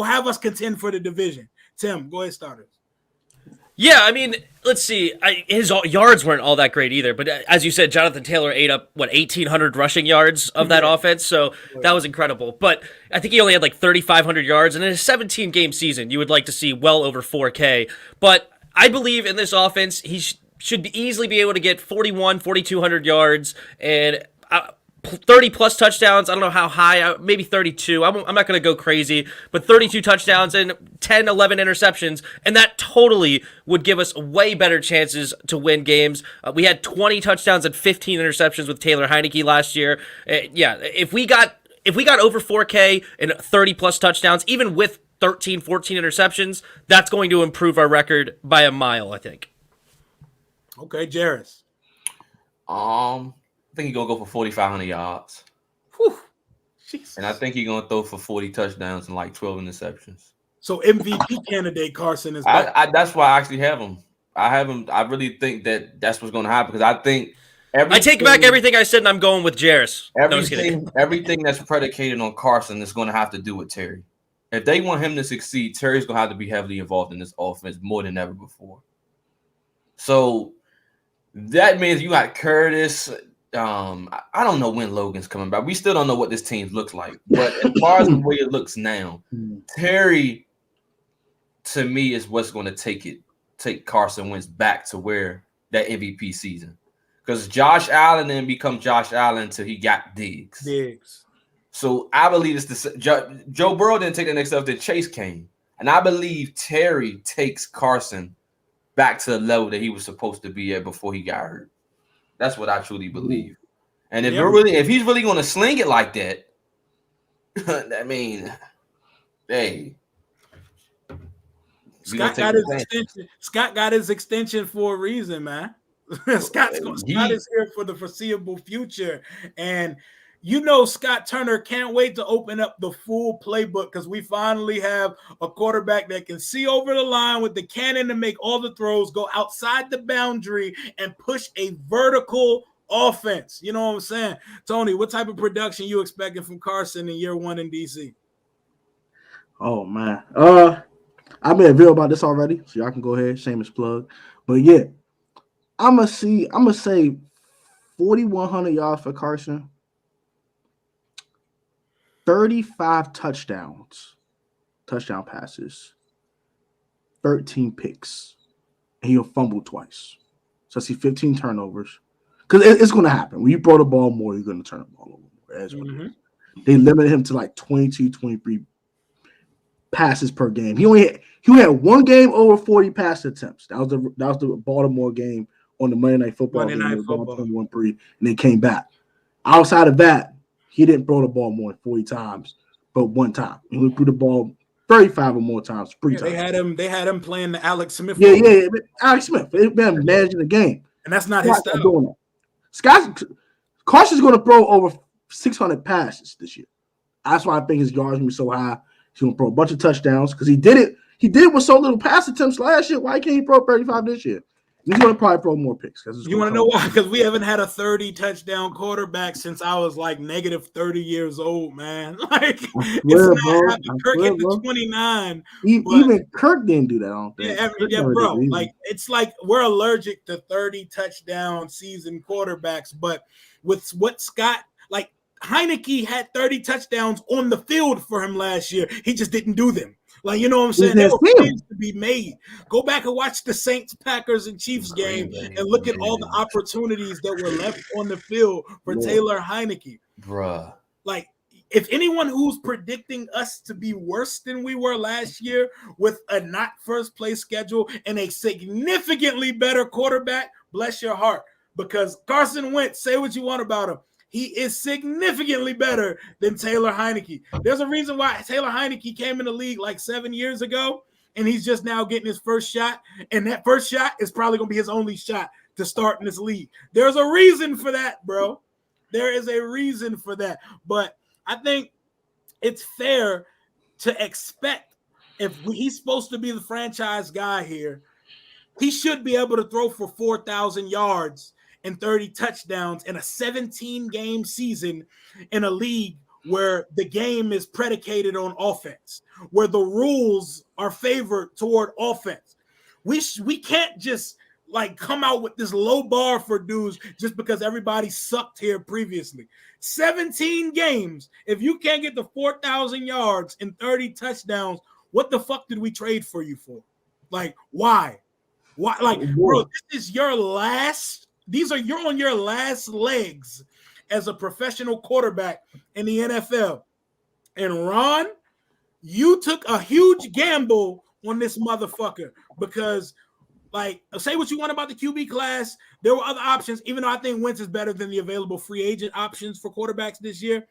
have us contend for the division? Tim, go ahead, start us. Yeah, I mean, let's see. His yards weren't all that great either, but as you said, Jonathan Taylor ate up 1,800 rushing yards of that offense, so that was incredible. But I think he only had like 3,500 yards, and in a 17-game season, you would like to see well over 4K. But I believe in this offense, he should easily be able to get 4,200 yards and 30-plus touchdowns. I don't know how high, maybe 32. I'm not going to go crazy, but 32 touchdowns and 10, 11 interceptions, and that totally would give us way better chances to win games. We had 20 touchdowns and 15 interceptions with Taylor Heineke last year. If we got over 4K and 30-plus touchdowns, even with 13, 14 interceptions, that's going to improve our record by a mile, I think. Okay, Jarris. I think he's going to go for 4,500 yards. And I think he's gonna throw for 40 touchdowns and like 12 interceptions. So MVP candidate Carson is back. That's why I actually have him. I have him. I really think that's what's gonna happen because I think I take back everything I said, and I'm going with Jarris. No, just kidding. Everything that's predicated on Carson is going to have to do with Terry. If they want him to succeed, Terry's going to have to be heavily involved in this offense more than ever before. So that means you got Curtis. I don't know when Logan's coming back. We still don't know what this team looks like. But as far as the way it looks now, Terry, to me, is what's going to take Carson Wentz back to where that MVP season. Because Josh Allen didn't become Josh Allen until he got Diggs. So I believe it's Joe Burrow didn't take the next step that Chase came. And I believe Terry takes Carson back to the level that he was supposed to be at before he got hurt. That's what I truly believe. And if he's really going to sling it like that, I mean, hey. Scott got his extension for a reason, man. Scott is here for the foreseeable future. And Scott Turner can't wait to open up the full playbook because we finally have a quarterback that can see over the line with the cannon to make all the throws, go outside the boundary, and push a vertical offense. You know what I'm saying? Tony, what type of production you expecting from Carson in year one in DC? Oh, man. I made a video about this already, so y'all can go ahead, shameless plug. But yeah, I'm gonna say 4,100 yards for Carson, 35 touchdown passes, 13 picks, and he'll fumble twice. So I see 15 turnovers. Because it's going to happen. When you throw the ball more, you're going to turn the ball over. That's what it is. They limited him to like 22, 23 passes per game. He had one game over 40 pass attempts. That was the Baltimore game on the Monday Night Football. 21-3, and they came back. Outside of that, he didn't throw the ball more than 40 times, but one time. He threw the ball 35 or more times. They had him playing the Alex Smith. Yeah. Alex Smith. They've been managing the game. And that's not his style. Doing that. Carson's going to throw over 600 passes this year. That's why I think his yards going to be so high. He's going to throw a bunch of touchdowns because he did it. He did it with so little pass attempts last year. Why can't he throw 35 this year? He's going to probably throw more picks. You want to know why? Because we haven't had a 30-touchdown quarterback since I was like negative 30 years old, man. Like, Kirk hit the 29. Even Kirk didn't do that, I don't think. Yeah, bro. Like, it's like we're allergic to 30-touchdown season quarterbacks. But with what Scott, like, Heineke had 30 touchdowns on the field for him last year. He just didn't do them. Like, you know what I'm saying? There were plays to be made. Go back and watch the Saints, Packers, and Chiefs game and look at all the opportunities that were left on the field for Taylor Heineke. Bruh. Like, if anyone who's predicting us to be worse than we were last year with a not first place schedule and a significantly better quarterback, bless your heart. Because Carson Wentz, say what you want about him, he is significantly better than Taylor Heineke. There's a reason why Taylor Heineke came in the league like 7 years ago, and he's just now getting his first shot. And that first shot is probably going to be his only shot to start in this league. There's a reason for that, bro. There is a reason for that. But I think it's fair to expect if he's supposed to be the franchise guy here, he should be able to throw for 4,000 yards and 30 touchdowns in a 17-game season in a league where the game is predicated on offense, where the rules are favored toward offense. We can't just like come out with this low bar for dudes just because everybody sucked here previously. 17 games. If you can't get the 4,000 yards and 30 touchdowns, what the fuck did we trade for you for? Like, why? Why? Like, bro, this is your last. You're on your last legs as a professional quarterback in the NFL. And Ron, you took a huge gamble on this motherfucker because, like, say what you want about the QB class. There were other options, even though I think Wentz is better than the available free agent options for quarterbacks this year.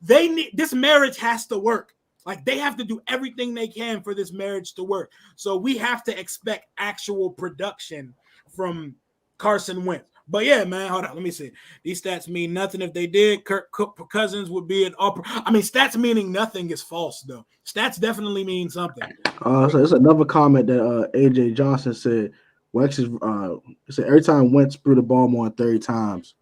This marriage has to work. Like, they have to do everything they can for this marriage to work. So we have to expect actual production from Carson Wentz. But yeah, man, hold on. Let me see. These stats mean nothing. If they did, Kirk Cousins would be an upper. I mean, stats meaning nothing is false, though. Stats definitely mean something. So it's another comment that AJ Johnson said. Wex is said every time Wentz threw the ball more than 30 times,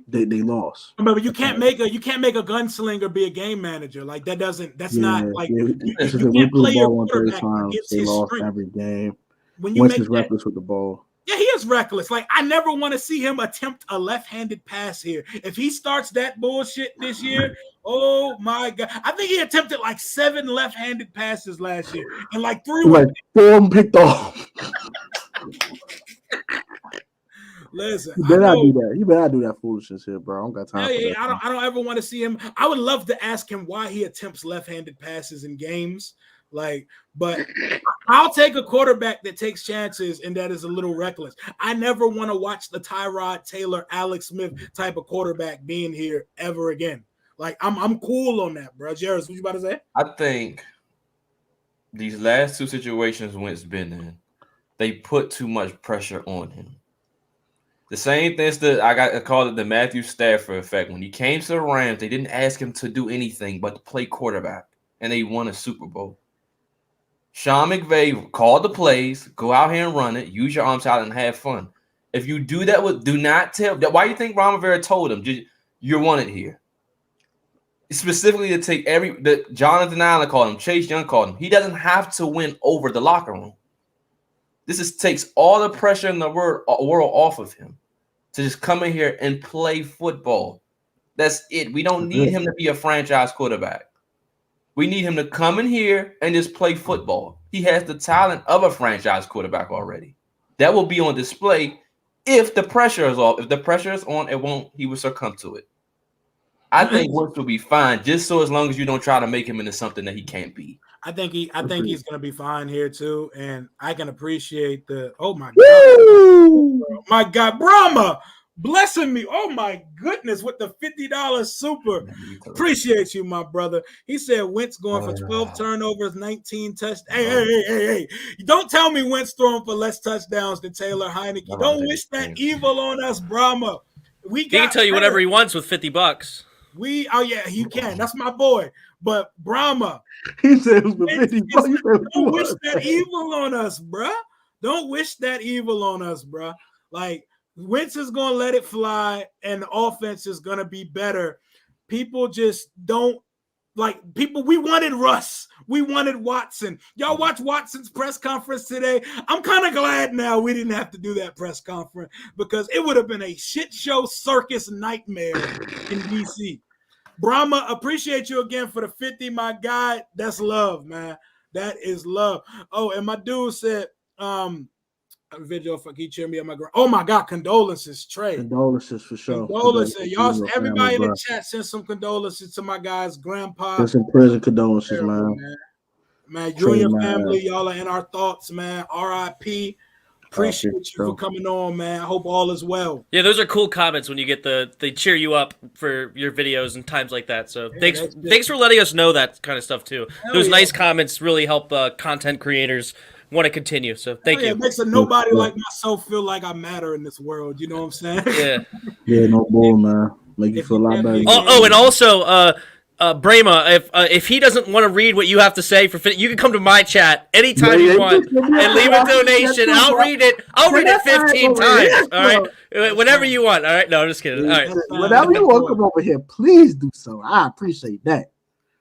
they lost. Remember, you can't make a gunslinger be a game manager. Like that doesn't. That's not like you can't play your quarterback against they his lost strength. every game. When you Wentz make is reckless with the ball. Yeah, he is reckless. Like, I never want to see him attempt a left-handed pass here. If he starts that bullshit this year, oh my God. I think he attempted like 7 left-handed passes last year. And like 3 were 4 picked off. Listen, You better not do that. You better not do that foolishness here, bro. I don't got time for that. I don't ever want to see him. I would love to ask him why he attempts left-handed passes in games. Like, but I'll take a quarterback that takes chances and that is a little reckless. I never want to watch the Tyrod Taylor, Alex Smith type of quarterback being here ever again. Like, I'm cool on that, bro. Jairus, what you about to say? I think these last 2 situations Wentz been in, they put too much pressure on him. The same thing that I called it the Matthew Stafford effect. When he came to the Rams, they didn't ask him to do anything but to play quarterback, and they won a Super Bowl. Sean McVay called the plays, go out here and run it, use your arms out and have fun. If you do that, do not tell. Why do you think Ron Rivera told him you're wanted here? Specifically to take Jonathan Allen called him, Chase Young called him. He doesn't have to win over the locker room. This takes all the pressure in the world off of him to just come in here and play football. That's it. We don't need him to be a franchise quarterback. We need him to come in here and just play football. He has the talent of a franchise quarterback already. That will be on display if the pressure is off. If the pressure is on, he will succumb to it. I think Wentz will be fine, just so as long as you don't try to make him into something that he can't be. I think he's gonna be fine here too, and I can appreciate the my God, Brahma blessing me. Oh my goodness, with the $50 super. Appreciate you, my brother. He said Wentz going for 12 turnovers, 19 touchdowns. Hey. Don't tell me Wentz throwing for less touchdowns than Taylor Heineke. Don't wish that evil on us, Brahma. He can tell you whatever he wants with $50. He can. That's my boy. But Brahma, he said it was $50. Don't wish that evil on us, bruh. Don't wish that evil on us, bruh. Like, Wentz is going to let it fly, and the offense is going to be better. People just don't like people. We wanted Russ. We wanted Watson. Y'all watch Watson's press conference today. I'm kind of glad now we didn't have to do that press conference because it would have been a shit show circus nightmare in DC. Brahma, appreciate you again for the 50, my guy. That's love, man. That is love. Oh, and my dude said, video if he cheer me up my ground. Oh my God, condolences, Trey. Condolences for sure. Condolences. Y'all, everybody in the chat send some condolences to my guy's grandpa. Just in prison condolences, man. Man, you and your family, y'all are in our thoughts, man. RIP. Appreciate you for coming on, man. I hope all is well. Yeah, those are cool comments when you get they cheer you up for your videos and times like that. So thanks for letting us know that kind of stuff too. Those nice comments really help content creators want to continue. So thank you. It makes nobody like myself feel like I matter in this world. You know what I'm saying? Yeah, no bull, man. Make you feel a lot better. And also, Brahma, if he doesn't want to read what you have to say you can come to my chat anytime you want and leave a donation. I'll read it. I'll read it 15 times. All right, whenever you want. All right, no, I'm just kidding. All right, whenever you want to come over here, please do so. I appreciate that.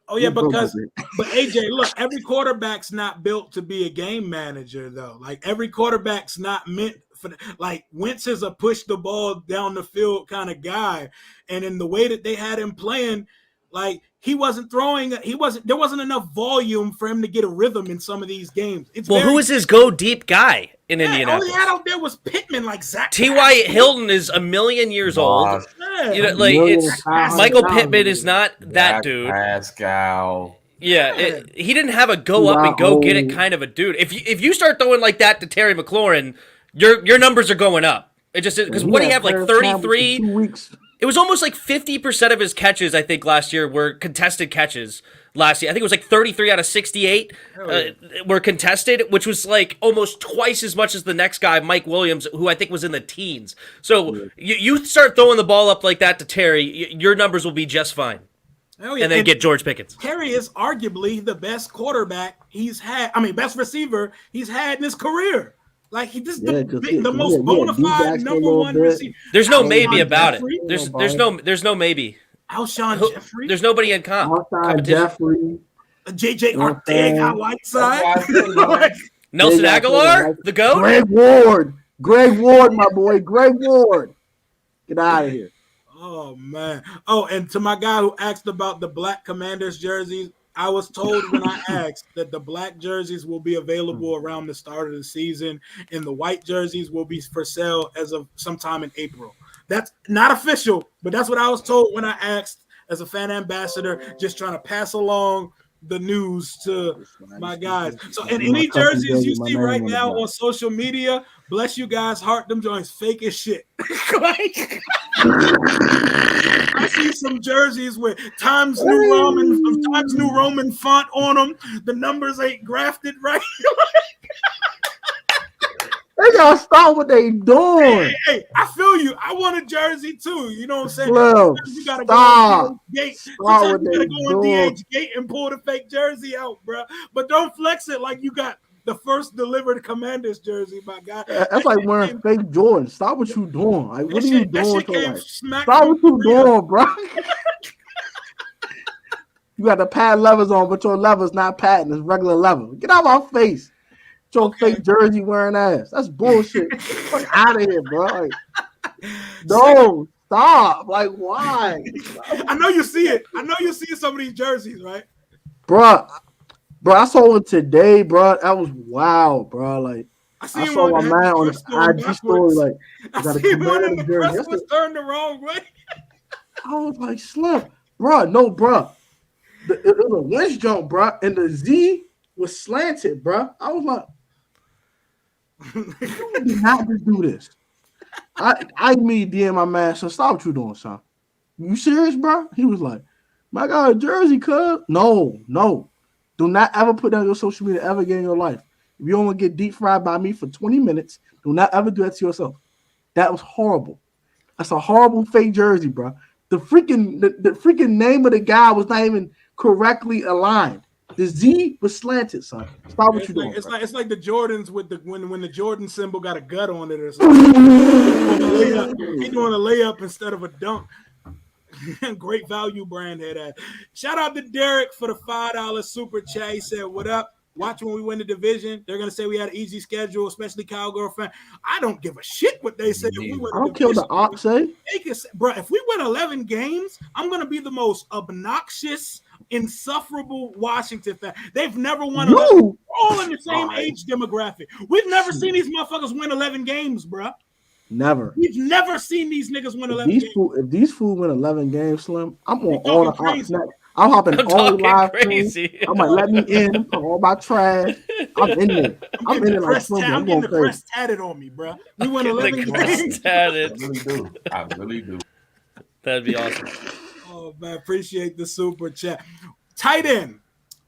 Oh yeah, but AJ, look, every quarterback's not built to be a game manager though. Like every quarterback's not meant for. Like Wentz is a push the ball down the field kind of guy, and in the way that they had him playing, like he wasn't throwing. There wasn't enough volume for him to get a rhythm in some of these games. Who is his go deep guy in Indianapolis? All he had out there was Pittman, like Zach. T.Y. Hilton is a million years old. You know, like it's Michael Pittman is not that dude. Pascal. Yeah, he didn't have a go up and go get it kind of a dude. If you start throwing like that to Terry McLaurin, your numbers are going up. It just because what do you have like 33? It was almost like 50% of his catches, I think, last year were contested catches. Last year, I think it was like 33 out of 68 were contested, which was like almost twice as much as the next guy, Mike Williams, who I think was in the teens. So you start throwing the ball up like that to Terry, your numbers will be just fine. Oh, yeah. And then get George Pickens. Terry is arguably the best quarterback he's had. I mean, best receiver he's had in his career. Like the most bona fide number one receiver. There's no maybe about it. There's no maybe. Alshon Jeffrey. There's nobody in competition. Jeffrey. JJ Ortega Whiteside. Nelson Aguilar, the GOAT. Greg Ward, my boy. Greg Ward. Get out of here. Oh, man. Oh, and to my guy who asked about the black Commanders jerseys, I was told when I asked that the black jerseys will be available around the start of the season, and the white jerseys will be for sale as of sometime in April. That's not official, but that's what I was told when I asked as a fan ambassador, just trying to pass along the news to my guys. So, and any jerseys you see right now on social media, bless you guys, heart them joints fake as shit. Like, I see some jerseys with Times New Roman font on them. The numbers ain't grafted right. They gotta stop what they doing. Hey, I feel you. I want a jersey too. You know what I'm saying? Bro, you gotta stop. Go on DH. Stop Sometimes you gotta go on DH gate and pull the fake jersey out, bro. But don't flex it like you got the first delivered Commanders jersey, my guy. That's like wearing fake Jordan. Stop what you doing. Like, what are you doing? Stop what you doing, bro. You got the pad levers on, but your lever's not padding. It's regular lever. Get out of my face. Your fake jersey wearing ass. That's bullshit. Fuck out of here, bro. Like, no, stop. Like, why? I know you see it. I know you see some of these jerseys, right? Bro, I saw it today, bro. That was wild, bro. Like, I saw my man on his IG story. Like, I see one in the press was turned the wrong way. I was like, Slim, bro. No, bro. It was a winch jump, bro, and the Z was slanted, bro. I was like, you did not just do this. I me DM my man, son, stop what you doing, son. You serious, bro? He was like, my God, a jersey, cuz. No. Do not ever put that on your social media ever again in your life. If you don't want to get deep fried by me for 20 minutes, do not ever do that to yourself. That was horrible. That's a horrible fake jersey, bro. The freaking name of the guy was not even correctly aligned. The Z was slanted, son. Stop what you're doing. It's like the Jordans with when the Jordan symbol got a gut on it or something. He's doing a layup instead of a dunk. Great value brand had that. Shout out to Derek for the $5 super chat. He said, "What up? Watch when we win the division. They're gonna say we had an easy schedule, especially Cowgirl fan. I don't give a shit what they say. If we win I don't care what the ops say. Bro, if we win 11 games, I'm gonna be the most obnoxious, insufferable Washington fan. They've never won 11. We're all in the same age demographic. We've never seen these motherfuckers win 11 games, bro. Never. We've never seen these niggas win 11 games. If these fools win 11 games, Slim, I'm on all the ops. I'm hopping all the live crazy. I'm like, let me in. All my trash. I'm in there. I'm in there like Slim. I'm getting the press tatted on me, bro. We win 11 games. Tatted. I really do. That'd be awesome. Oh, man, appreciate the super chat. Tight end.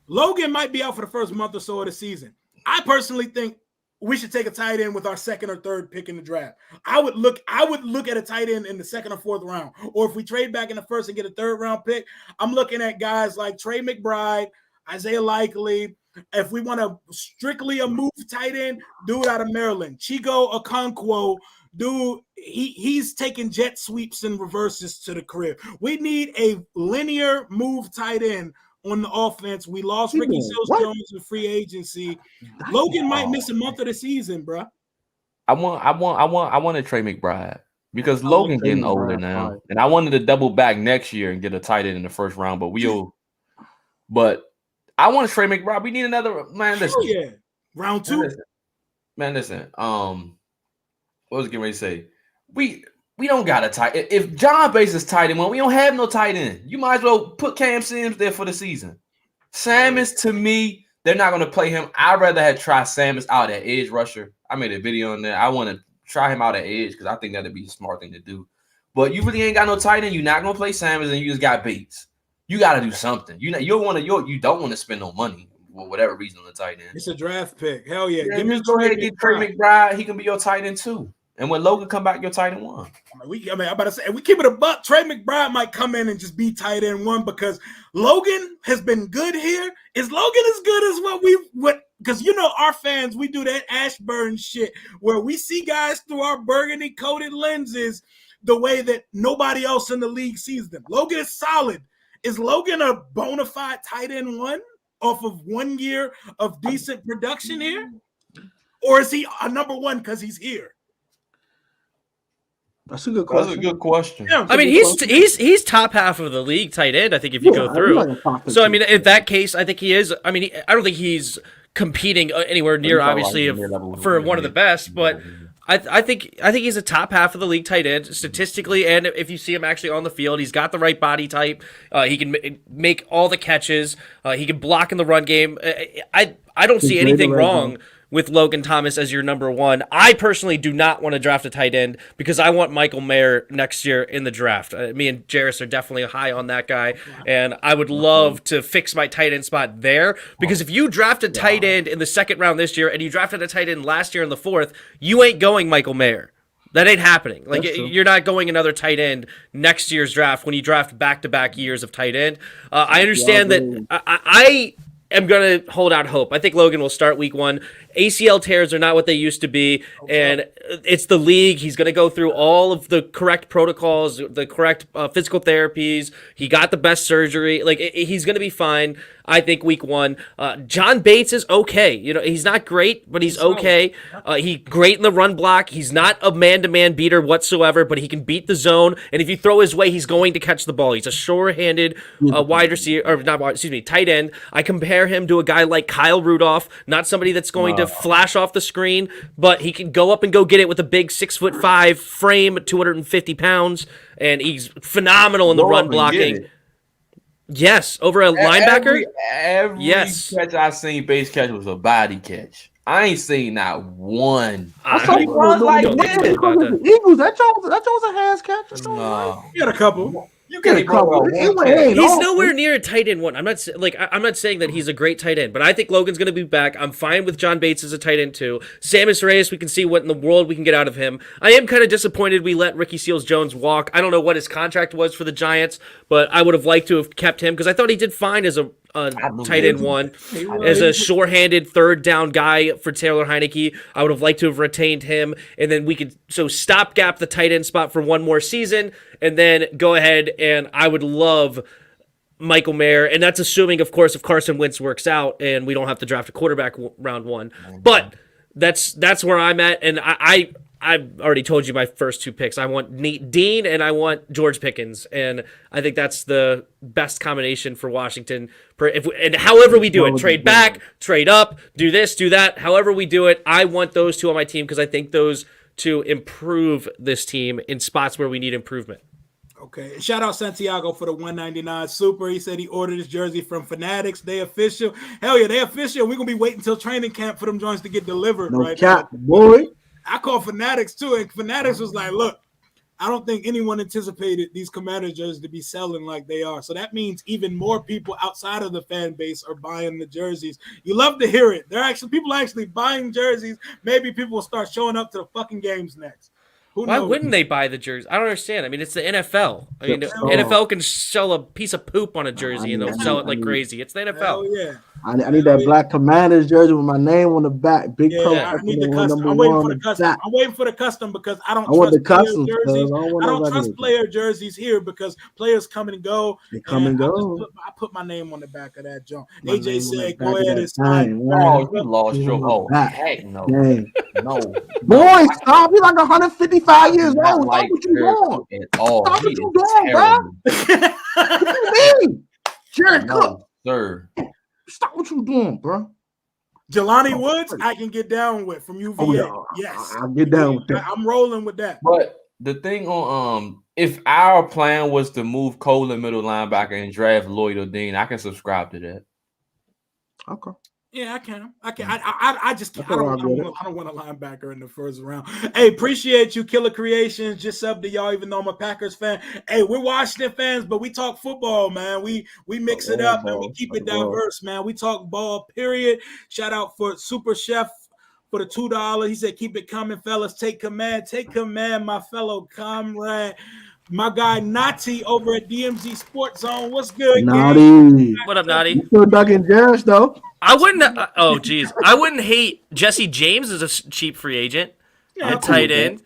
Logan might be out for the first month or so of the season. I personally think we should take a tight end with our second or third pick in the draft. I would look at a tight end in the second or fourth round. Or if we trade back in the first and get a third round pick, I'm looking at guys like Trey McBride, Isaiah Likely. If we want to strictly a move tight end, dude out of Maryland, Chigo Okonkwo, dude, he's taking jet sweeps and reverses to the crib. We need a linear move tight end on the offense. We lost Ricky Seals-Jones in free agency. Logan might miss a month of the season, bro. I want to Trey McBride because Logan getting older now, and I wanted to double back next year and get a tight end in the first round, but I want to Trey McBride. We need another man. Listen, round two. Listen. What was I getting ready to say? We don't got a tight end. If John Bates is tight end, we don't have no tight end. You might as well put Cam Sims there for the season. Samus, to me, they're not going to play him. I'd rather have tried Samus out at edge rusher. I made a video on there. I want to try him out at edge because I think that'd be a smart thing to do. But you really ain't got no tight end. You're not gonna play Sanders, and you just got Bates. You got to do something. You don't want to spend no money for whatever reason on the tight end. It's a draft pick. Hell yeah! Give me go ahead and get Trey McBride. He can be your tight end too. And when Logan come back, your tight end 1. I'm about to say, we keep it a buck. Trey McBride might come in and just be tight end 1 because Logan has been good here. Is Logan as good as because our fans, we do that Ashburn shit where we see guys through our burgundy coated lenses the way that nobody else in the league sees them. Logan is solid. Is Logan a bona fide tight end 1 off of 1 year of decent production here? Or is he a number 1 because he's here? That's a good question. That's a good question. Yeah, I mean, he's top half of the league tight end, I think, if you go through. So, I mean, in that case, I think he is. I mean, I don't think he's competing anywhere near, obviously, for one of the best, but I think he's a top half of the league tight end statistically, and if you see him actually on the field, he's got the right body type. He can make all the catches. He can block in the run game. I don't see anything wrong with Logan Thomas as your number 1. I personally do not want to draft a tight end because I want Michael Mayer next year in the draft. Me and Jarris are definitely high on that guy, and I would love to fix my tight end spot there because if you draft a tight end in the 2nd round this year and you drafted a tight end last year in the 4th, you ain't going Michael Mayer. That ain't happening. Like, you're not going another tight end next year's draft when you draft back-to-back years of tight end. I understand that I am going to hold out hope. I think Logan will start week 1. ACL tears are not what they used to be, and it's the league. He's going to go through all of the correct protocols, the correct physical therapies. He got the best surgery. Like, he's going to be fine, I think, week 1. John Bates is okay. He's not great, but he's okay. He's great in the run block. He's not a man-to-man beater whatsoever, but he can beat the zone, and if you throw his way, he's going to catch the ball. He's a sure-handed wide receiver, or tight end. I compare him to a guy like Kyle Rudolph, not somebody that's going to flash off the screen, but he can go up and go get it with a big 6'5" frame, 250 pounds, and he's phenomenal in the run blocking. Yes, over a linebacker. Every catch I seen base catch was a body catch. I ain't seen not one. He runs like this. Eagles, that was a hands catch. No. You got a couple. You get a couple. He's nowhere near a tight end 1. I'm not saying that he's a great tight end, but I think Logan's going to be back. I'm fine with John Bates as a tight end 2. Sammis Reyes, we can see what in the world we can get out of him. I am kind of disappointed we let Ricky Seals-Jones walk. I don't know what his contract was for the Giants, but I would have liked to have kept him because I thought he did fine as a tight end 1, as a short-handed 3rd down guy for Taylor Heineke. I would have liked to have retained him, and then we could stopgap the tight end spot for 1 more season, and then go ahead, and I would love Michael Mayer, and that's assuming, of course, if Carson Wentz works out and we don't have to draft a quarterback round 1. But that's where I'm at, and I've already told you my first 2 picks. I want Dean and I want George Pickens, and I think that's the best combination for Washington. And however we do it, trade back, trade up, do this, do that, however we do it, I want those 2 on my team because I think those 2 improve this team in spots where we need improvement. Okay. Shout out Santiago for the 199 super. He said he ordered his jersey from Fanatics. They official. Hell yeah, they official. We're going to be waiting until training camp for them joints to get delivered. No right cap, now. Boy. I called Fanatics too, and Fanatics was like, look, I don't think anyone anticipated these Commander jerseys to be selling like they are. So that means even more people outside of the fan base are buying the jerseys. You love to hear it. People are actually buying jerseys. Maybe people will start showing up to the fucking games next. Why wouldn't they buy the jersey? I don't understand. I mean, it's the NFL. I mean, the NFL can sell a piece of poop on a jersey and they'll sell it like crazy. It's the NFL. Hell yeah. I need that black Commanders jersey with my name on the back. Big pro. I need the custom. I'm waiting for the custom. I'm waiting for the custom because I don't trust player jerseys. I don't trust player jerseys here because players come and go. They come and go. I put my name on the back of that junk. AJ said, "Go ahead, it's time." Oh, you lost your heck no. No. Boy, stop. You're like 155 years old. Stop what you doing. Stop what you doing, bro. What do you mean? Jared Cook. Sir. Stop what you doing, bro. Jelani Woods, I can get down with from UVA. Oh, yeah. Yes. I'll get down with that. I'm rolling with that. But the thing on if our plan was to move Cole in middle linebacker and draft Lloyd or Dean, I can subscribe to that. Okay. Yeah, I can. I just can't. I rock with it. don't want a linebacker in the first round. Hey, appreciate you, Killer Creations. Just sub to y'all, even though I'm a Packers fan. Hey, we're Washington fans, but we talk football, man. We mix it up and we keep it diverse, man. We talk ball, period. Shout out for Super Chef for the $2. He said, keep it coming, fellas. Take command, my fellow comrade. My guy Nati over at DMZ Sports Zone. What's good, Naughty. What up, Naughty? You still ducking Jarris though? I wouldn't. Oh, geez, I wouldn't hate Jesse James as a cheap free agent at tight end.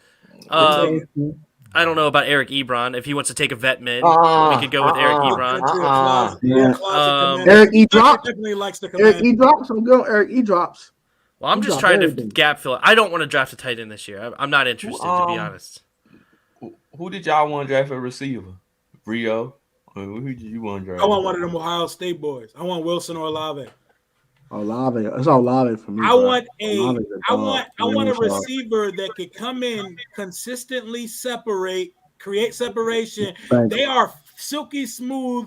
I don't know about Eric Ebron. If he wants to take a vet min, we could go with Eric Ebron. Eric E drops. Definitely likes the Eric E drops. I'm going. Eric E drops. Well, I'm just trying to gap fill. I don't want to draft a tight end this year. I'm not interested, to be honest. Who did y'all want to draft a receiver? Rio? Who did you want to draft? I want one of them Ohio State boys. I want Wilson or Olave. Olave. It's Olave for me. I want a receiver that could come in, consistently create separation. They are silky smooth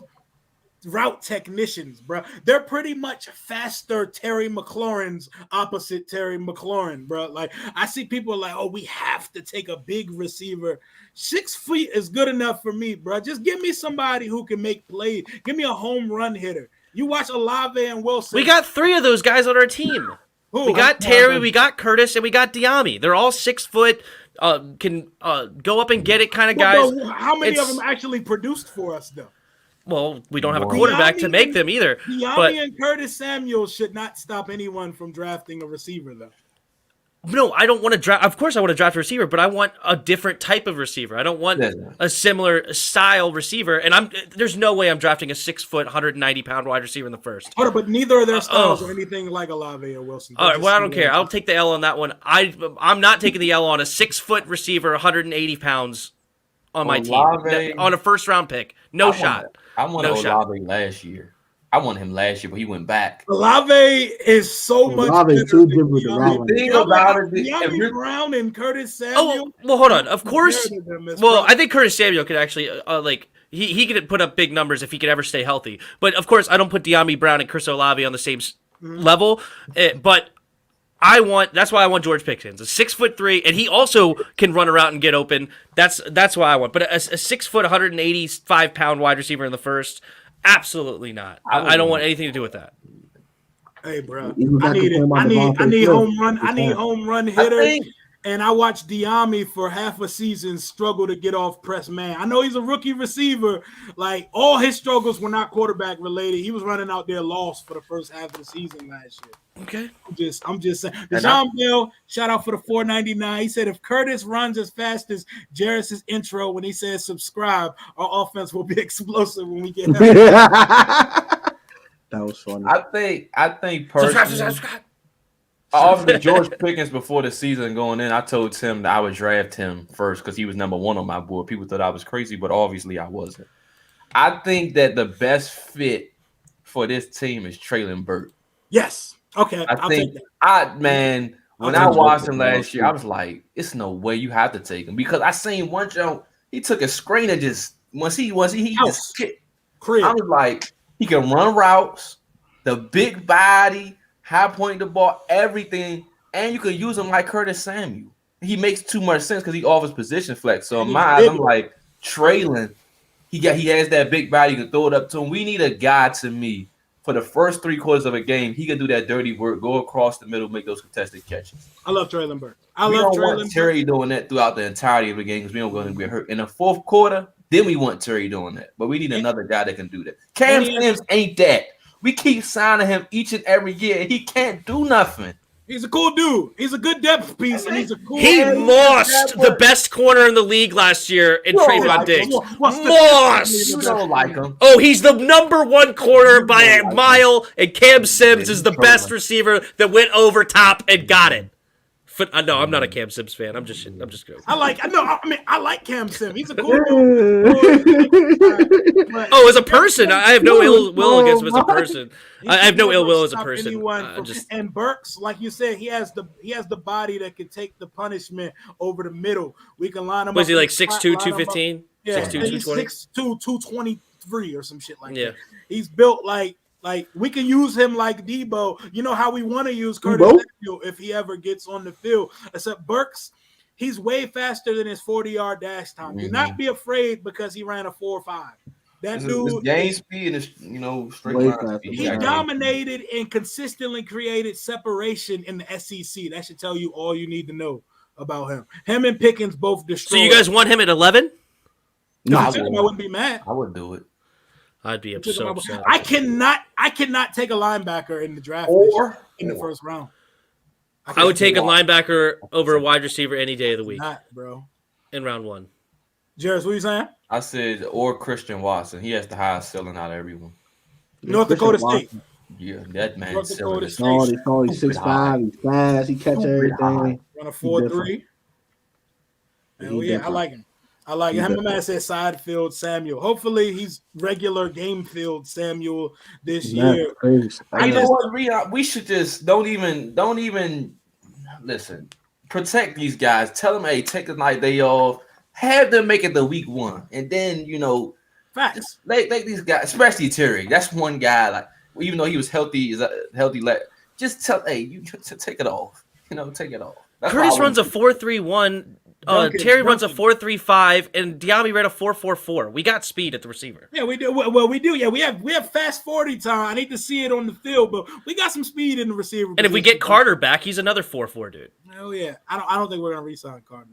route technicians, bro. They're pretty much faster Terry McLaurin's opposite Terry McLaurin, bro. Like, I see people like, oh, we have to take a big receiver. 6 feet is good enough for me, bro. Just give me somebody who can make plays. Give me a home run hitter. You watch Olave and Wilson. We got 3 of those guys on our team. Who? We got Terry, we got Curtis, and we got Diami. They're all 6 foot, can go up and get it kind of guys. How many of them actually produced for us, though? Well, we don't have a quarterback to make them either. Diami and Curtis Samuel should not stop anyone from drafting a receiver, though. No, I don't want to draft. Of course, I want to draft a receiver, but I want a different type of receiver. I don't want a similar style receiver. And there's no way I'm drafting a 6 foot, 190-pound wide receiver in the first. But neither of their styles are anything like Olave or Wilson. All right, well, I don't care. I'll take the L on that one. I'm not taking the L on a 6 foot receiver, 180 pounds on my team on a first round pick. No shot. I wanted Olave last year. I wanted him last year, but he went back. Olave is so much better too good with the thing about it, Diami Brown and Curtis Samuel. Oh, well, hold on. Of course. Well, I think Curtis Samuel could actually he could put up big numbers if he could ever stay healthy. But of course, I don't put Diami Brown and Chris Olave on the same level. But that's why I want George Pickens, a 6'3", and he also can run around and get open. That's why I want. But a 6 foot, 185-pound wide receiver in the first. Absolutely not. I don't want anything to do with that. Hey, bro, I need home run hitters, and I watched Diami for half a season struggle to get off press man. I know he's a rookie receiver. Like, all his struggles were not quarterback related. He was running out there lost for the first half of the season last year. Okay. I'm just saying. Deshaun Bell, shout out for the $4.99. He said if Curtis runs as fast as Jarris' intro when he says subscribe, our offense will be explosive when we get out. That was funny. I think personally, I offered George Pickens before the season going in. I told Tim that I would draft him first because he was number 1 on my board. People thought I was crazy, but obviously I wasn't. I think that the best fit for this team is Traylon Burke. Yes. Okay. I think when I watched him last year, I was like, it's no way you have to take him because I seen one jump. He took a screen and just once he just kicked. I was like, he can run routes, the big body, high point the ball, everything, and you can use him like Curtis Samuel. He makes too much sense because he offers position flex. So in my eyes, I'm like Traylon. He has that big body. You can throw it up to him. We need a guy to me. For the first 3 quarters of a game, he can do that dirty work, go across the middle, make those contested catches. I love Traylon Burke. We don't want Terry doing that throughout the entirety of the game because we don't want him to get hurt. In the fourth quarter, then we want Terry doing that. But we need another guy that can do that. Cam Sims ain't that. We keep signing him each and every year, and he can't do nothing. He's a cool dude. He's a good depth piece, and he's a cool. He lost the best corner in the league last year in Trayvon Diggs. Lost. You don't like him. Oh, he's the number 1 corner by a mile, and Cam Sims is the best receiver that went over top and got it. No, I'm not a Cam Sims fan. I'm just kidding. I like Cam Sims. He's a cool dude. As a person, I have no ill will against him as a person. I have no ill will as a person. And Burks, like you said, he has the body that can take the punishment over the middle. We can line him. Was he like 6'2", 215? Yeah, 6'2", 220? 6'2", 223 or some shit like that. Yeah. He's built like Like we can use him like Debo. You know how we want to use Curtis Samuel if he ever gets on the field. Except Burks, he's way faster than his 40-yard dash time. Do not be afraid because he ran a 4.5. That dude, game speed is straight line speed. He dominated and consistently created separation in the SEC. That should tell you all you need to know about him. Him and Pickens both destroyed. So you guys want him at 11? No, I wouldn't be mad. I would do it. I'd be upset. I cannot take a linebacker in the draft or in the first round. I would take a linebacker over a wide receiver any day of the week. Not, bro. In round 1. Jarvis, what are you saying? I said, or Christian Watson. He has the highest ceiling out of everyone. North Dakota State. Yeah, that man. North Dakota State. He's 6'5", he's fast, he catch everything. Run a 4.3. Hell yeah, I like him. Him man said side field Samuel. Hopefully he's regular game field Samuel this year. We should just don't even listen. Protect these guys. Tell them, hey, take a night day off. Have them make it the week 1, and then facts. Like these guys, especially Terry. That's one guy. Like even though he was healthy, just tell, hey, you take it off. Take it off. That's Curtis runs a 4.31. Terry runs a 4.35, and Diami ran a 4.44. We got speed at the receiver. Yeah, we do. Well, we do. Yeah, we have fast 40 time. I need to see it on the field, but we got some speed in the receiver. And if we get Carter back, he's another 4.4 dude. Hell yeah. I don't think we're gonna re-sign Carter.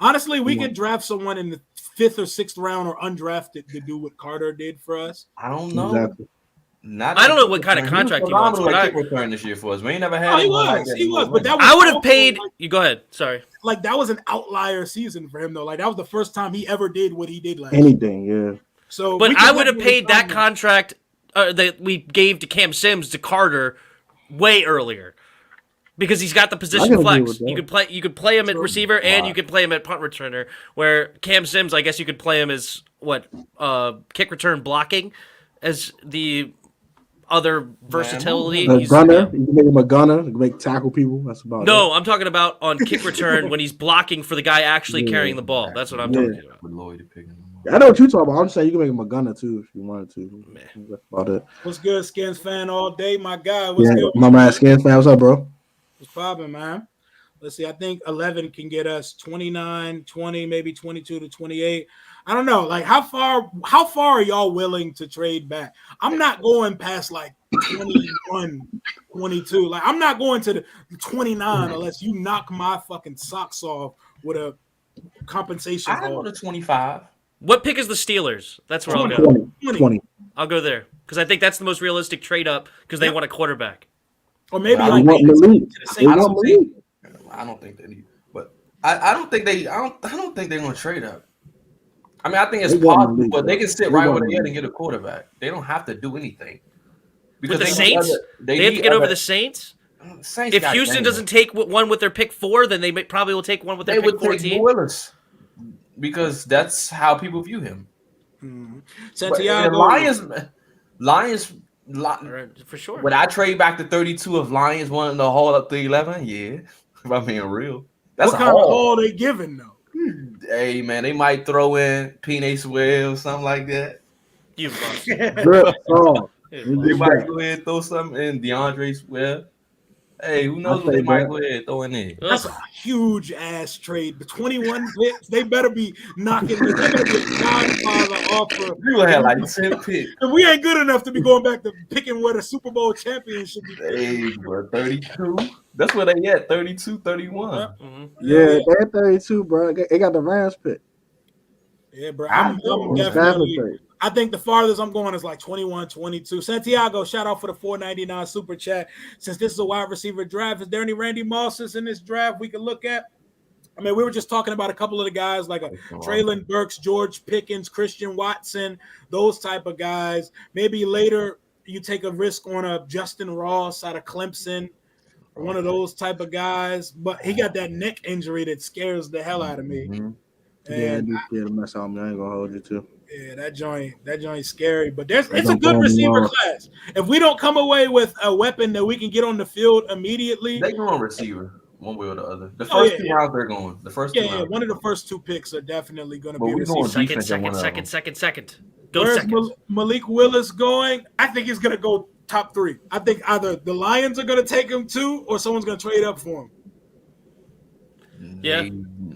Honestly, we could draft someone in the 5th or 6th round or undrafted to do what Carter did for us. I don't know. Exactly. I don't know what kind of contract he wants. But kick return this year for us. We ain't never had. He was. But that was I would have paid. You go ahead. Sorry. Like that was an outlier season for him though. Like that was the first time he ever did what he did last. Anything, yeah. So, but I would have paid that contract that we gave to Cam Sims to Carter way earlier. Because he's got the position flex. You could play him at receiver and you could play him at punt returner. Where Cam Sims, I guess you could play him as kick return blocking as the other versatility. A gunner. You can make him a gunner. You can make tackle people. That's about it. No, I'm talking about on kick return when he's blocking for the guy actually carrying the ball. That's what I'm talking about. I know what you're talking about. I'm saying you can make him a gunner too if you wanted to. That's about it. What's good, Skins fan all day, my guy? What's good? My man, Skins fan. What's up, bro? What's poppin', man? Let's see. I think 11 can get us 29, 20, maybe 22 to 28. I don't know. Like, how far are y'all willing to trade back? I'm not going past like 21, 22. Like, I'm not going to the 29 unless you knock my fucking socks off with a compensation. I go to 25. What pick is the Steelers? That's where I'll go. 20. I'll go there because I think that's the most realistic trade up because they want a quarterback. Or maybe I don't think they need, but I don't think they're gonna trade up. I mean, I think it's possible, but they can sit right where they are and get a quarterback. They don't have to do anything. Because with the Saints, they have to get over the Saints. If Houston doesn't take one with their pick 4, then they probably will take one with their pick 14. Willis, because that's how people view him. Santiago, Lions. For sure. Would I trade back to 32 if Lions wanted to haul up to 11? Yeah, if I'm being real. That's what kind of haul they giving though? Hey man, they might throw in P.N.A. Swill, something like that. You lost. They might go ahead and throw something in DeAndre Swift. Hey, who knows what they might go ahead and throw in there? That's a huge ass trade. The 21 picks, they better be knocking. They better be a Godfather offer. You gonna have like 10 picks. If we ain't good enough to be going back to picking where the Super Bowl champion should be. Hey, bro, 32. That's where they at. 32, 31. Yeah, they at 32, bro. They got the Rams pick. Yeah, bro. I'm definitely. I think the farthest I'm going is like 21, 22. Santiago, shout out for the $4.99 super chat. Since this is a wide receiver draft, is there any Randy Mosses in this draft we can look at? I mean, we were just talking about a couple of the guys like Treylon Burks, George Pickens, Christian Watson, those type of guys. Maybe later you take a risk on a Justin Ross out of Clemson, or one of those type of guys. But he got that neck injury that scares the hell out of me. Mm-hmm. Yeah, I do scare the mess out of me. I ain't gonna hold you too. Yeah, that joint's scary, but it's a good receiver class. If we don't come away with a weapon that we can get on the field immediately, they go on receiver one way or the other. The first 2 rounds they're going. The first 2 rounds. One of the first 2 picks are definitely going to be receiver. Second. Go Where's second. Malik Willis going? I think he's going to go top 3. I think either the Lions are going to take him 2 or someone's going to trade up for him. Yeah.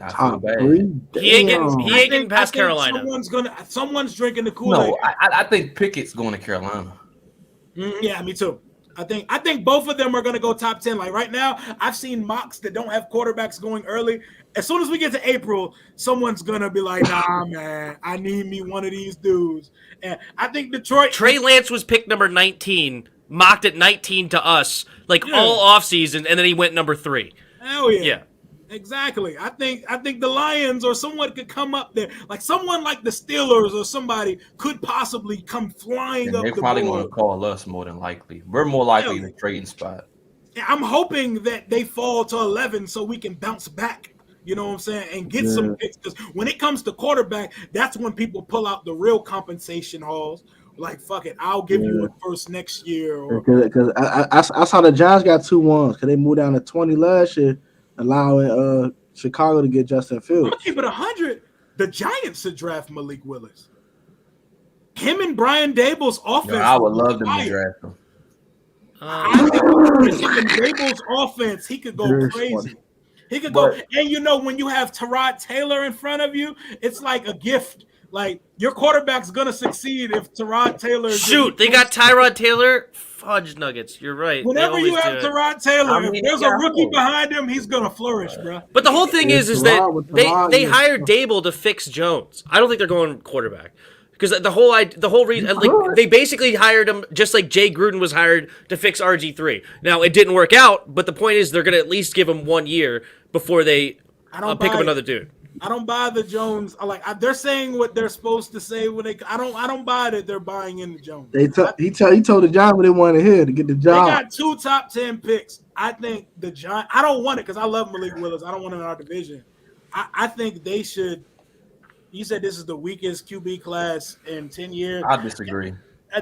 I feel Top bad. 3. He ain't getting past Carolina. Someone's drinking the Kool-Aid. No, I think Pickett's going to Carolina. Yeah, me too. I think both of them are going to go top 10. Like right now, I've seen mocks that don't have quarterbacks going early. As soon as we get to April, someone's going to be like, nah, man, I need me one of these dudes. And I think Detroit. Trey Lance was picked number 19, mocked at 19 to us, like all offseason, and then he went number 3. Hell yeah. Yeah. Exactly. I think the Lions or someone could come up there. Like someone like the Steelers or somebody could possibly come flying up the board. They're probably going to call us more than likely. We're more likely in the trading spot. I'm hoping that they fall to 11 so we can bounce back. You know what I'm saying? And get some picks. Because when it comes to quarterback, that's when people pull out the real compensation hauls. Like, fuck it, I'll give you a first next year. Because I saw the Giants got 2 ones because they moved down to 20 last year, allowing Chicago to get Justin Fields. I'm gonna keep it 100. The Giants should draft Malik Willis. Him and Brian Dable's offense. I would love them to draft him. I think in Dable's offense, he could go crazy. Funny. He could go, and you know, when you have Tyrod Taylor in front of you, it's like a gift. Like your quarterback's gonna succeed if Tyrod Taylor. Shoot, they got Tyrod Taylor. Fudge nuggets. You're right. Whenever you have Tyrod Taylor, if there's a rookie behind him, he's gonna flourish, bro. But the whole thing is that they hired Dable to fix Jones. I don't think they're going quarterback because the whole reason, like, they basically hired him just like Jay Gruden was hired to fix RG3. Now it didn't work out, but the point is they're gonna at least give him 1 year before they pick up another dude. I don't buy the Jones. They're saying what they're supposed to say when they. I don't buy that they're buying into Jones. He told the Giants what they wanted to hear to get the job. They got 2 top 10 picks. I think the Giants. I don't want it because I love Malik Willis. I don't want him in our division. I think they should. You said this is the weakest QB class in 10 years. I disagree.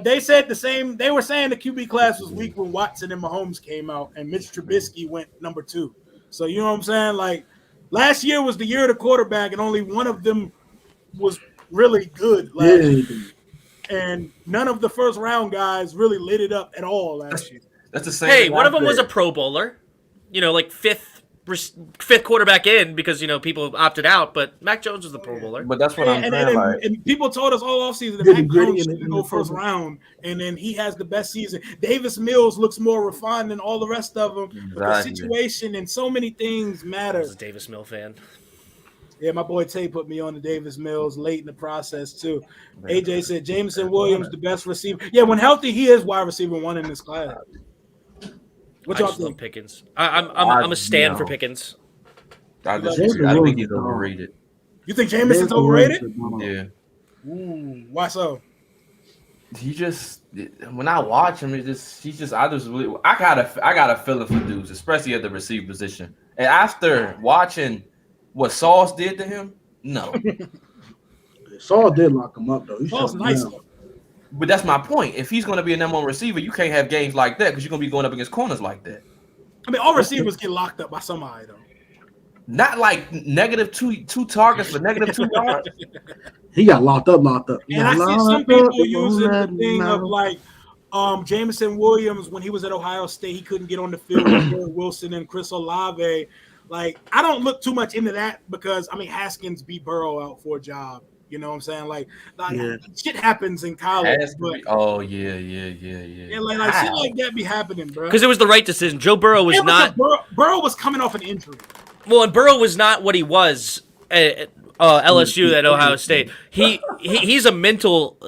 They said the same. They were saying the QB class was weak when Watson and Mahomes came out, and Mitch Trubisky went number 2. So you know what I'm saying? Like. Last year was the year of the quarterback, and only one of them was really good last year. And none of the first-round guys really lit it up at all last year. That's the same. Hey, one of them was a Pro Bowler. You know, like fifth quarterback in because, you know, people opted out, but Mac Jones was the Pro Bowler. But that's what I'm saying. And people told us all offseason that Mac Jones should go first round, and then he has the best season. Davis Mills looks more refined than all the rest of them. Exactly. But the situation and so many things matter. I was a Davis Mill fan. Yeah, my boy Tay put me on the Davis Mills late in the process, too. AJ said Jameson Williams, the best receiver. Yeah, when healthy, he is wide receiver 1 in this class. I just love Pickens. I'm a stan for Pickens. I think he's overrated. You think Jameson's overrated? Yeah. Ooh, why so? He just when I watch him, I got a feeling for dudes, especially at the receiver position. And after watching what Sauce did to him, no. Sauce did lock him up though. Sauce nice. But that's my point. If he's going to be a number 1 receiver, you can't have games like that because you're going to be going up against corners like that. I mean, all receivers get locked up by somebody, though. Not like negative two targets for negative 2 yards. He got locked up. And I see some people using the thing of like Jameson Williams when he was at Ohio State, he couldn't get on the field with Garrett Wilson and Chris Olave. Like, I don't look too much into that because, I mean, Haskins beat Burrow out for a job. You know what I'm saying? Like shit happens in college. But, yeah. Yeah, like shit like that be happening, bro. Because it was the right decision. Joe Burrow was not. Burrow was coming off an injury. Well, and Burrow was not what he was at LSU at Ohio State. He's a mental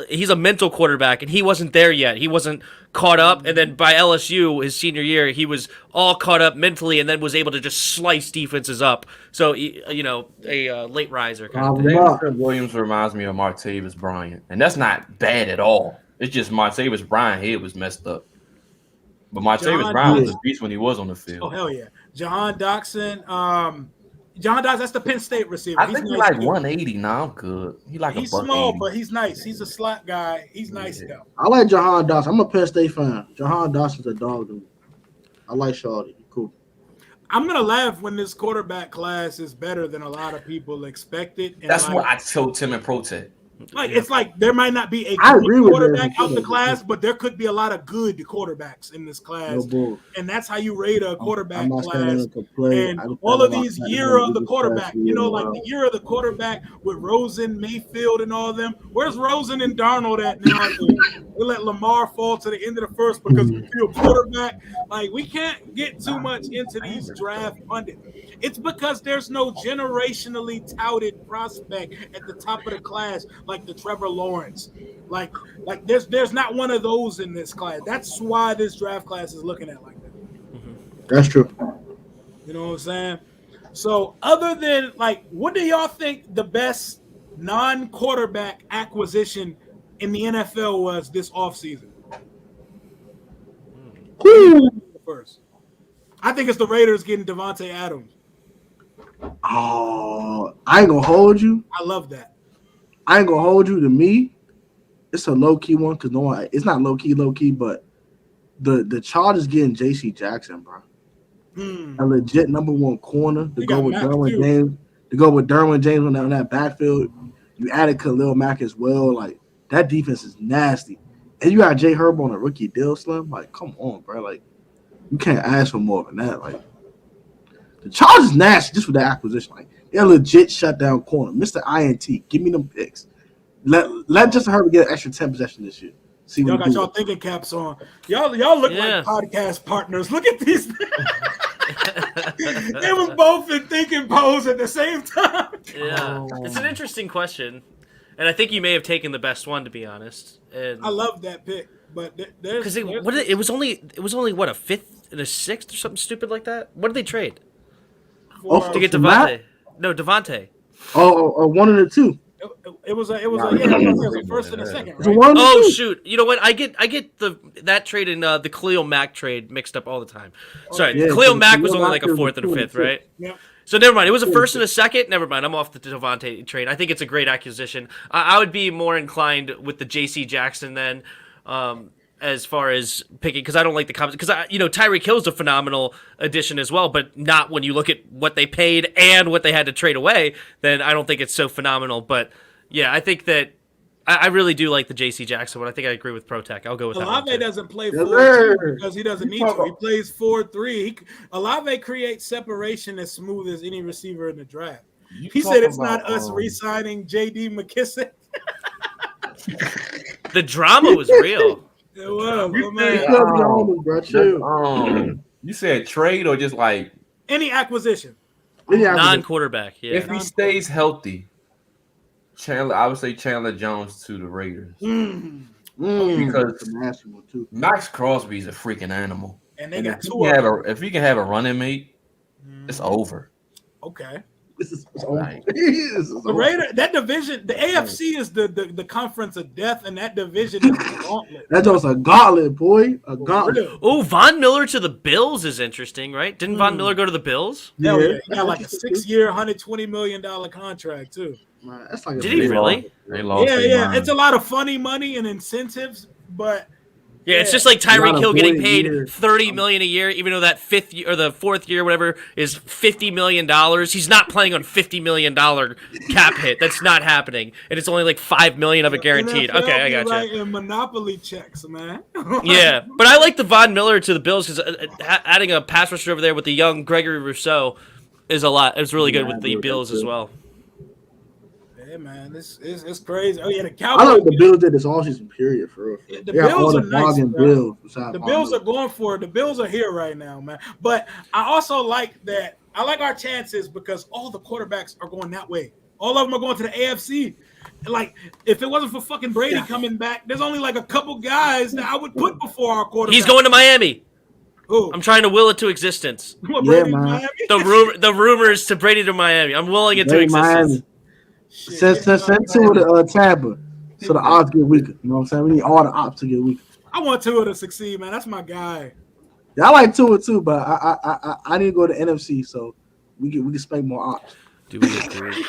quarterback, and he wasn't there yet. He wasn't caught up, and then by LSU his senior year, he was all caught up mentally, and then was able to just slice defenses up. So you know, a late riser kind of thing. Jameson Williams reminds me of Martavis Bryant, and that's not bad at all. It's just Martavis Bryant head was messed up, but Martavis Bryant was a beast when he was on the field. Oh hell yeah, John Doxson. John Dodds, that's the Penn State receiver. I think he's like 180 now. I'm good. He's small, 80. but he's nice. He's a slot guy. He's nice though. I like Jahan Dawson. I'm a Penn State fan. Jahan Dawson's a dog dude. I like Shawty. Cool. I'm gonna laugh when this quarterback class is better than a lot of people expected. And that's what I told Tim and Protect. Like it's like there might not be a I agree with quarterback that. out the class, but there could be a lot of good quarterbacks in this class, and that's how you rate a quarterback class. And all of these year of the quarterback, like the year of the quarterback with Rosen, Mayfield, and all of them. Where's Rosen and Darnold at now? We let Lamar fall to the end of the first because we feel quarterback. Like we can't get too much into these draft pundits. It's because there's no generationally touted prospect at the top of the class like the Trevor Lawrence. Like there's not one of those in this class. That's why this draft class is looking at like that. That's true. You know what I'm saying? So other than like, what do y'all think the best non-quarterback acquisition in the NFL was this offseason? First, I think it's the Raiders getting Devontae Adams. Oh, I ain't gonna hold you. I love that. I ain't gonna hold you. To me, it's a low key one because no one. It's not low key, but the Chargers getting J.C. Jackson, bro. A legit number one corner to go with Derwin James. To go with Derwin James on that backfield. You added Khalil Mack as well. Like that defense is nasty, and you got Jay Herb on a rookie deal, Slim. Like, come on, bro. Like you can't ask for more than that. Like. The Chargers nasty just for that acquisition. Like they're a legit shutdown corner. Mr. INT, give me them picks. Let Justin Herbert get an extra 10 possessions this year. See y'all what got y'all thinking caps on. Y'all look like podcast partners. Look at these. They was both in thinking pose at the same time. Yeah, it's an interesting question, and I think you may have taken the best one to be honest. And I love that pick, but because it was only what, a fifth and a sixth or something stupid like that. What did they trade? To get Devontae. No, Devontae. Oh, one and a two. It was a first and a second. Right? Oh shoot! You know what? I get that trade and the Khalil Mack trade mixed up all the time. Sorry, Khalil Mack was only like a fourth and a fifth, right? Yeah. So never mind. It was a first and a second. Never mind. I'm off the Devontae trade. I think it's a great acquisition. I would be more inclined with the J.C. Jackson then. As far as picking, because I don't like the comments. Because Tyreek Hill's a phenomenal addition as well, but not when you look at what they paid and what they had to trade away. Then I don't think it's so phenomenal. But yeah, I think that I really do like the J.C. Jackson one. I think I agree with ProTech. I'll go with that. Olave doesn't play 4-2 because he doesn't need to. He plays 4-3. Olave creates separation as smooth as any receiver in the draft. He said it's not us re-signing J.D. McKissick. The drama was real. It was, you said trade or just like any acquisition? Non-quarterback, yeah. If he stays healthy, I would say Chandler Jones to the Raiders. Because Max Crosby's a freaking animal. And they got two. If he can have a running mate, it's over. Okay. The Raider, that division, the AFC is the conference of death, and that division is a gauntlet. That's just a gauntlet, boy. A gauntlet. Oh, Von Miller to the Bills is interesting, right? Didn't Von Miller go to the Bills? Yeah, he got like a 6-year, $120 million contract too. Man, that's like Did he really? They lost yeah. It's a lot of funny money and incentives, but. Yeah, it's just like Tyreek Hill getting paid $30 million a year, even though that fifth year or the fourth year, whatever, is $50 million. He's not playing on $50 million cap hit. That's not happening, and it's only like $5 million of it guaranteed. NFL okay, I got you. Right in monopoly checks, man. Yeah, but I like the Von Miller to the Bills because adding a pass rusher over there with the young Gregory Rousseau is a lot. It's really good with the Bills as well. Yeah, man, it's crazy. Oh yeah, the Cowboys. I like the Bills did this all season period for real. The Bills are nice. The Bills are going for it. The Bills are here right now, man. But I also like that. I like our chances because all the quarterbacks are going that way. All of them are going to the AFC. Like, if it wasn't for fucking Brady coming back, there's only like a couple guys that I would put before our quarterback. He's going to Miami. Who? I'm trying to will it to existence. Man. The rumors to Brady to Miami. I'm willing it to existence. Miami. Send two to Tampa, so the odds get weaker. You know what I'm saying? We need all the odds to get weaker. I want Tua to succeed, man. That's my guy. Yeah, I like Tua too, but I need to go to NFC, so we can spend more odds. Do we agree?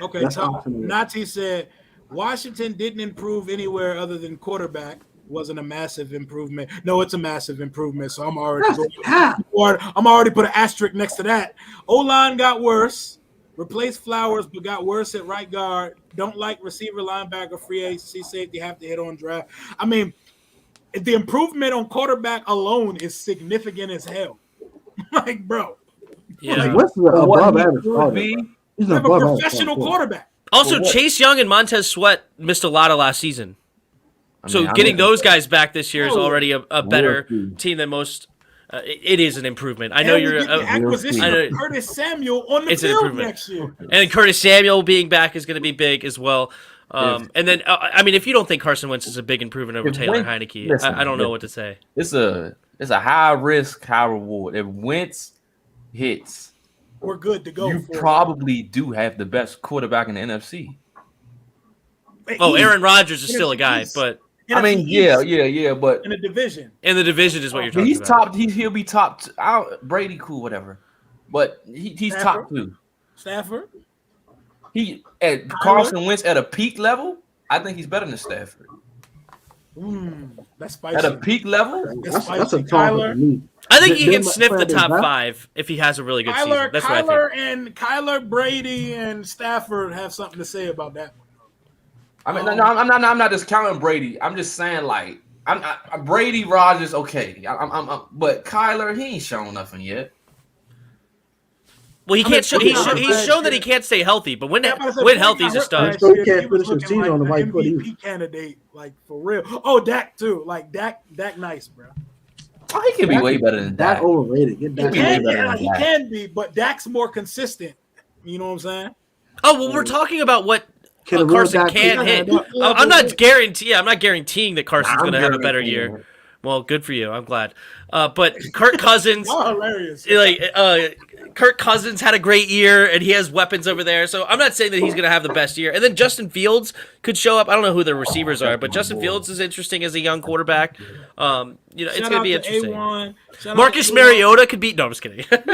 Okay, Nati said Washington didn't improve anywhere other than quarterback. Wasn't a massive improvement. No, it's a massive improvement. So I'm already put an asterisk next to that. O-line got worse. Replaced Flowers, but got worse at right guard. Don't like receiver, linebacker, free agency, safety. Have to hit on draft. I mean, the improvement on quarterback alone is significant as hell. Like, bro. Yeah. Like, what's the above average starter? He's They have a professional quarterback. Also, Chase Young and Montez Sweat missed a lot of last season. So getting those guys back this year is already a better team than most. It is an improvement. I know you're the acquisition of Curtis Samuel on the field next year, and Curtis Samuel being back is going to be big as well. And then, I mean, if you don't think Carson Wentz is a big improvement over Taylor Heineke, I don't know what to say. It's a high risk, high reward. If Wentz hits, we're good to go. You probably do have the best quarterback in the NFC. Oh, Aaron Rodgers is still a guy, but I mean, yeah, but in the division is what you're talking about. He'll be top. Brady, cool, whatever, but he's top 2. Stafford. He at Carson Wentz at a peak level. I think he's better than Stafford. That's spicy. At a peak level, that's a Kyler. I think he can sniff the top 5 if he has a really good season. That's what I think. Kyler, Brady, and Stafford have something to say about that one. I mean, no, I'm not discounting Brady. I'm just saying, like, I'm Brady, Rodgers, okay. But Kyler, he ain't shown nothing yet. Well, he can't show. He's shown that he can't stay healthy, but when healthy, he's a stud. So he can't finish his season on the right foot. MVP candidate, like for real. Oh, Dak too. Like Dak, nice, bro. Oh, he can be way better than Dak. Overrated. Get Dak. He can be, but Dak's more consistent. You know what I'm saying? Oh well, we're talking about what Carson can hit. I'm not guaranteeing that Carson's going to have a better year. Well, good for you. I'm glad. But Kirk Cousins, hilarious. Kirk Cousins had a great year, and he has weapons over there. So I'm not saying that he's going to have the best year. And then Justin Fields could show up. I don't know who the receivers are, but Justin Fields is interesting as a young quarterback. It's going to be interesting. Marcus Mariota could beat. No, I'm just kidding. Shout out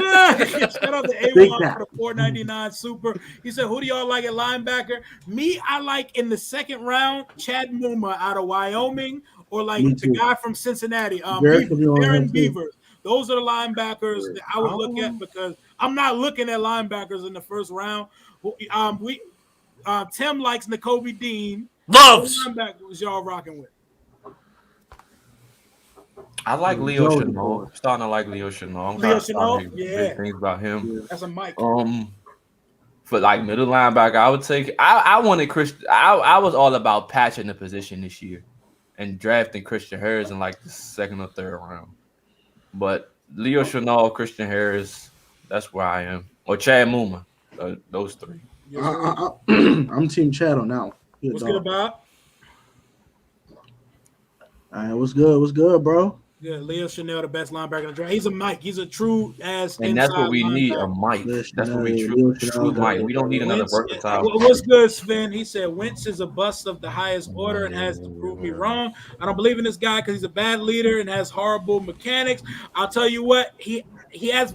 to A1 for the $4.99 super. He said, "Who do y'all like at linebacker?" Me, I like in the second round Chad Muma out of Wyoming. Or like the guy from Cincinnati, Aaron Beavers. Those are the linebackers that I would look at because I'm not looking at linebackers in the first round. Tim likes Nakobe Dean. Loves. What linebackers y'all rocking with? I like Leo Chenal. I'm starting to like Leo Chenal. Leo Chenal, yeah. Things about him. Yeah. That's a mic. For like middle linebacker, I would take. I wanted Chris. I was all about patching the position this year. And drafting Christian Harris in like the second or third round. But Leo Chenal, Christian Harris, that's where I am. Or Chad Muma, those 3. I'm Team Chad on now. What's good about? All right, what's good, bro? Yeah, Leo Chenal, the best linebacker in the draft. He's a Mike. He's a true ass. And that's what we need, a Mike. That's what we true Mike. We don't need another versatile. What's good, Sven? He said Wentz is a bust of the highest order and has to prove me wrong. I don't believe in this guy because he's a bad leader and has horrible mechanics. I'll tell you what, he's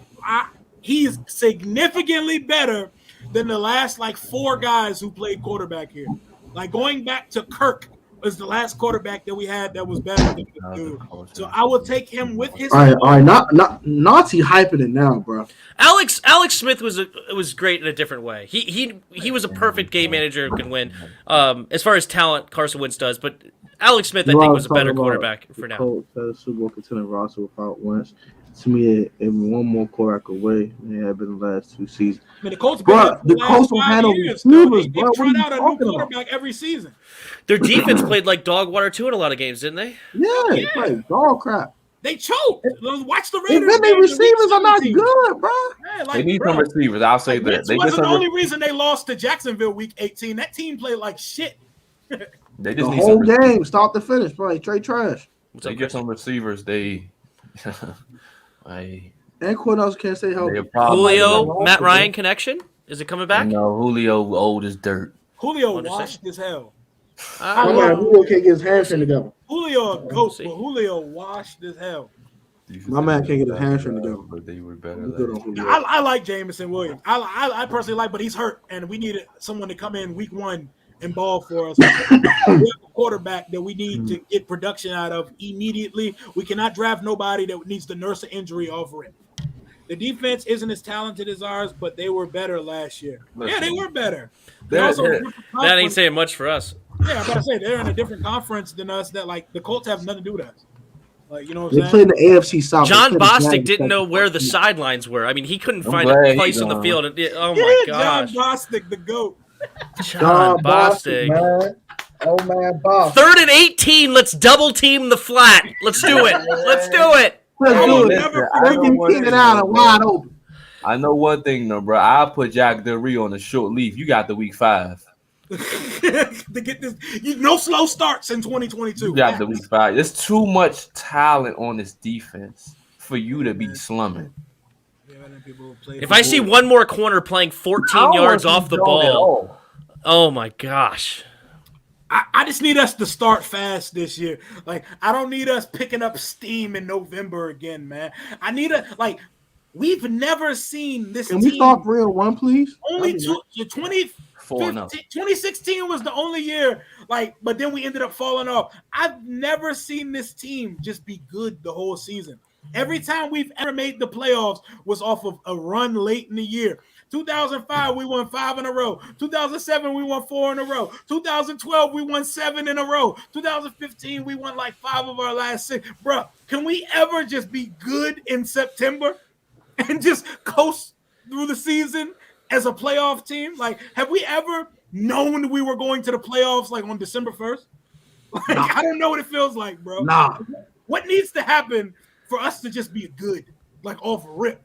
significantly better than the last like 4 guys who played quarterback here. Like going back to Kirk. Was the last quarterback that we had that was better than this dude. So I will take him with his. All right. Not Nazi hyping it now, bro. Alex Smith was great in a different way. He was a perfect game manager who can win. As far as talent, Carson Wentz does, but Alex Smith I think was a better quarterback for now. Super Bowl contender roster without Wentz. To me, in one more quarterback away, they have been the last 2 seasons. I mean, the Colts will handle receivers, bro. They try out a new quarterback every season. Their defense played like dog water too in a lot of games, didn't they? Yeah, played dog crap. They choked. Watch the Raiders. And then their receivers are not good, bro. Yeah, they need some receivers. I'll say that. This wasn't the only reason they lost to Jacksonville Week 18. That team played like shit. They just the whole game, start to finish, bro. Trade trash. They get some receivers. And Cornell can't stay healthy. Julio, Matt Ryan connection? Is it coming back? No, Julio old as dirt. Julio washed as hell. Julio can't get his hamstring together. Julio a ghost, but Julio washed as hell. My man can't get his hamstring together. But they were better. I like Jameson Williams. I personally like, but he's hurt, and we needed someone to come in week 1 and ball for us. We have a quarterback that we need to get production out of immediately. We cannot draft nobody that needs to nurse an injury over it. The defense isn't as talented as ours, but they were better last year. Yeah, they were better. They're- Also a they're- different That ain't conference. saying much for us. Yeah, I'm about to say they're in a different conference than us. That like the Colts have nothing to do with us. Like you know what They I'm play saying? in the AFC South. John They play the Bostic Jags didn't know second. where the sidelines were. I mean, he couldn't I'm find a glad he place on the gone. field. Oh my John gosh, Bostic, the goat. John Bostic. man. Oh man, Bostic. 3rd and 18. Let's double team the flat. Let's do it. Let's do it. Let's I do will it. never I They know can one Keenan thing, Allen though, wide bro. open. I know one thing, though, bro. I'll put Jack Del Rio on a short leaf. You got the week 5. to get this, no slow starts in 2022. You got the week 5. There's too much talent on this defense for you to be slumming. If I see one more corner playing 14 yards off the ball, oh my gosh. I just need us to start fast this year. Like, I don't need us picking up steam in November again, man. I need we've never seen this Can team. we start 3-1, please? Only That'd be 2016 was the only year, but then we ended up falling off. I've never seen this team just be good the whole season. Every time we've ever made the playoffs was off of a run late in the year. 2005, we won 5 in a row. 2007, we won 4 in a row. 2012, we won 7 in a row. 2015, we won 5 of our last 6. Bro, can we ever just be good in September and just coast through the season as a playoff team? Have we ever known we were going to the playoffs on December 1st? I don't know what it feels like, bro. Nah. What needs to happen for us to just be good, off rip?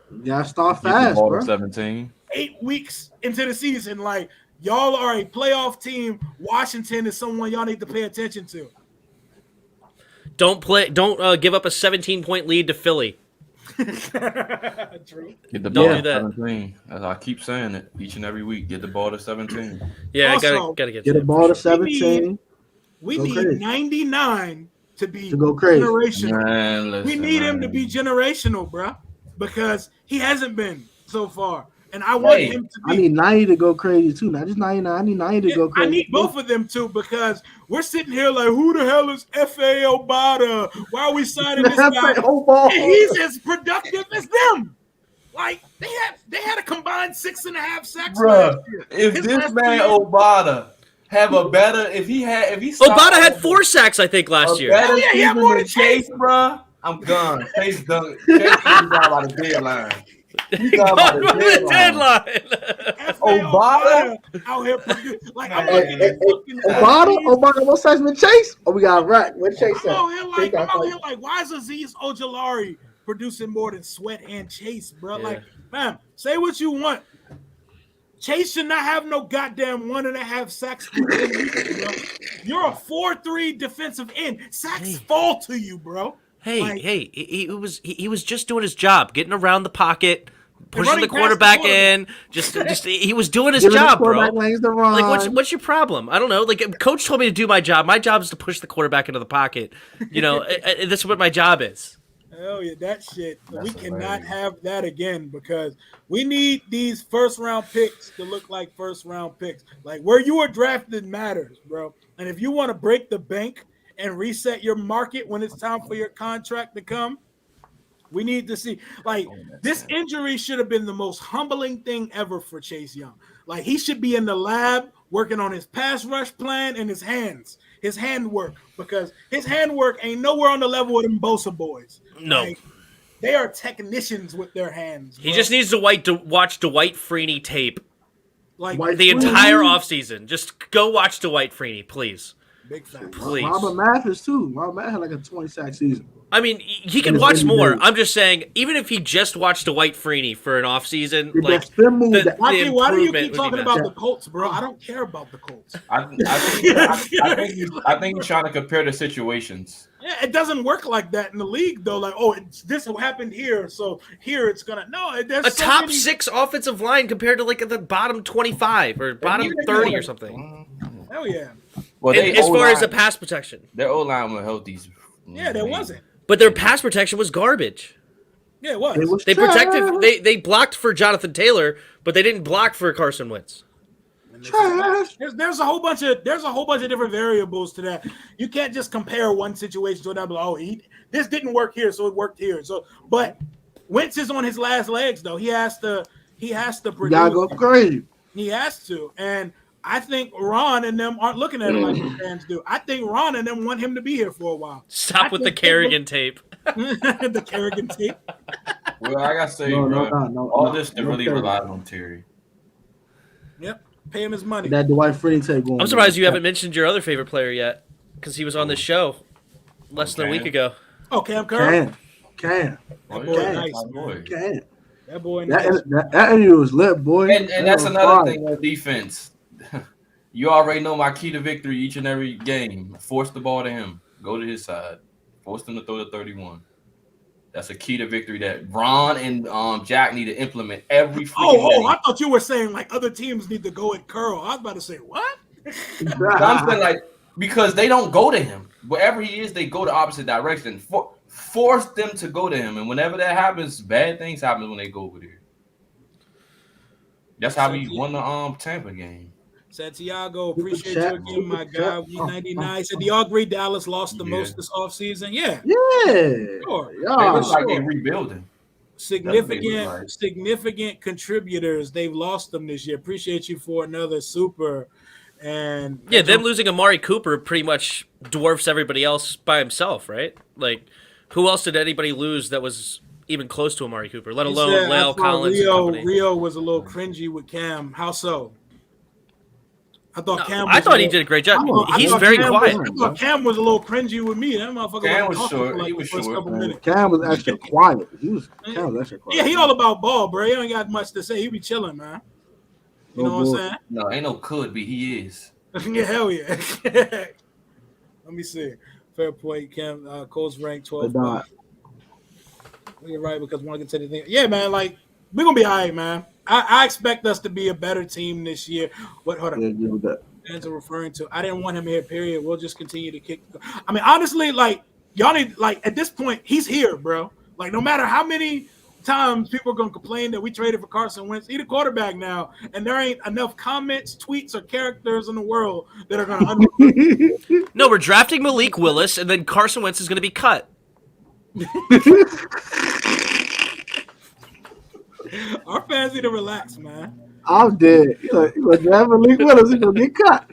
You gotta start Get the fast, ball bro. to 17. 8 weeks into the season, y'all are a playoff team. Washington is someone y'all need to pay attention to. Don't give up a 17-point lead to Philly. True. Get the Don't ball do to that. 17. As I keep saying it each and every week. Get the ball to 17. Yeah, Also, gotta get Get to the that. ball to 17 We Go need crazy. 99 to be to go crazy. generational. Man, listen, We need him to be generational, bro, because he hasn't been so far. And I want him to be. I need 90 to go crazy too. Not just 99. I need 90 to go I crazy. need both of them too, because we're sitting here who the hell is F.A. Obata? Why are we signing this guy? And he's as productive as them. They had a combined 6.5 sacks. Bruh, last year. if His this last man 3 years- Obata have a better, if he Obata had 4 sacks, I think, last year. better Oh, yeah, he had season more than than Chase. bruh, I'm done. Chase done. Chase is gone by the deadline. He's gone by Gone the by the deadline. deadline. F.A. Obata? out here producing. I'm Hey, looking at fucking Obata, what size with Chase? Oh, we got right. What Chase I'm at? out here why is Azeez Ojulari producing more than Sweat and Chase, bro? Yeah. Man, say what you want. Chase should not have no goddamn 1.5 sacks. Bro. You're a 4-3 defensive end. Sacks fall to you, bro. Hey, he was just doing his job, getting around the pocket, pushing running the past the quarterback quarterback. in. Just he was doing his Giving the job, bro. quarterback lanes to run. What's your problem? I don't know. Coach told me to do my job. My job is to push the quarterback into the pocket. This is what my job is. Hell yeah, that shit. We That's cannot hilarious. have that again, because we need these first-round picks to look like first-round picks. Where you were drafted matters, bro. And if you want to break the bank and reset your market when it's time for your contract to come, we need to see. This injury should have been the most humbling thing ever for Chase Young. He should be in the lab working on his pass rush plan and his handwork, because his handwork ain't nowhere on the level of them Bosa boys. No. They are technicians with their hands. He bro. just needs to watch Dwight Freeney tape White the Freeney? entire offseason. Just go watch Dwight Freeney, please. Big facts. Please. Robert Mathis too. Robert Mathis had a 20-sack season. I mean, he can And watch it's more. really- I'm just saying, even if he just watched Dwight Freeney for an offseason, Did that spin move the- that- Why do you improvement keep would be talking massive. about the Colts, bro? I don't care about the Colts. I think he's trying to compare the situations. Yeah, it doesn't work like that in the league, though. This happened here, so here it's gonna. No, there's a so top many- 6 offensive line compared to the bottom 25 or bottom 30 or something. Hell yeah, Well, And as far as the pass protection, their O-line was healthy. yeah. There wasn't. but their pass protection was garbage. Yeah, it was. It was They trash. protected. They blocked for Jonathan Taylor, but they didn't block for Carson Wentz. Trash. There's a whole bunch of different variables to that. You can't just compare one situation to another. This didn't work here, so it worked here. So, but Wentz is on his last legs though. He has to You produce. gotta go crazy. He has to. And I think Ron and them aren't looking at it like the fans do. I think Ron and them want him to be here for a while. Stop with the Kerrigan tape. The Kerrigan tape. Well, I gotta say, all this really relied on Terry. Yep. Pay him his money. That Dwight Freeney tape going. I'm surprised you haven't mentioned your other favorite player yet, because he was on this show less than a week ago. Oh, Cam Curl. Cam. That boy nice, man. Cam. That boy nice. That interview was lit, boy. And that's another thing on defense. You already know my key to victory each and every game. Force the ball to him. Go to his side. Force him to throw the 31. That's a key to victory that Ron and Jack need to implement every freaking day. I thought you were saying like other teams need to go at Curl. I was about to say, what? I'm saying like because they don't go to him. Wherever he is, they go the opposite direction. Force them to go to him. And whenever that happens, bad things happen when they go over there. That's how we won the Tampa game. Santiago, appreciate you again, my guy. 199 said, do y'all agree Dallas lost the most this offseason? Yeah. Yeah. Sure. Yeah. They look like they're rebuilding. Significant contributors. They've lost them this year. Appreciate you for another super. And yeah, them losing Amari Cooper pretty much dwarfs everybody else by himself, right? Like, who else did anybody lose that was even close to Amari Cooper, let alone La'el Collins and company? Rio was a little cringy with Cam. How so? I thought Cam. I thought he did a great job. He's very quiet. I thought Cam was a little cringy with me. That motherfucker. Cam was short. He was short. Cam was actually quiet. Cam was actually quiet. Yeah, he all about ball, bro. He ain't got much to say. He be chilling, man. You know what I'm saying? No, ain't no could be. He is. Yeah, hell yeah. Let me see. Fair point, Cam. Cole's ranked 12. You're right because one can say the thing. Yeah, man. Like we're gonna be all right, man. I expect us to be a better team this year. What? Hold on. Yeah, fans are referring to. I didn't want him here. Period. We'll just continue to kick. I mean, honestly, like y'all need like at this point, he's here, bro. Like no matter how many times people are gonna complain that we traded for Carson Wentz, he's the quarterback now, and there ain't enough comments, tweets, or characters in the world that are gonna. No, we're drafting Malik Willis, and then Carson Wentz is gonna be cut. Our fans need to relax, man. I'm dead. He's like driving Malik Willis, he's gonna get cut.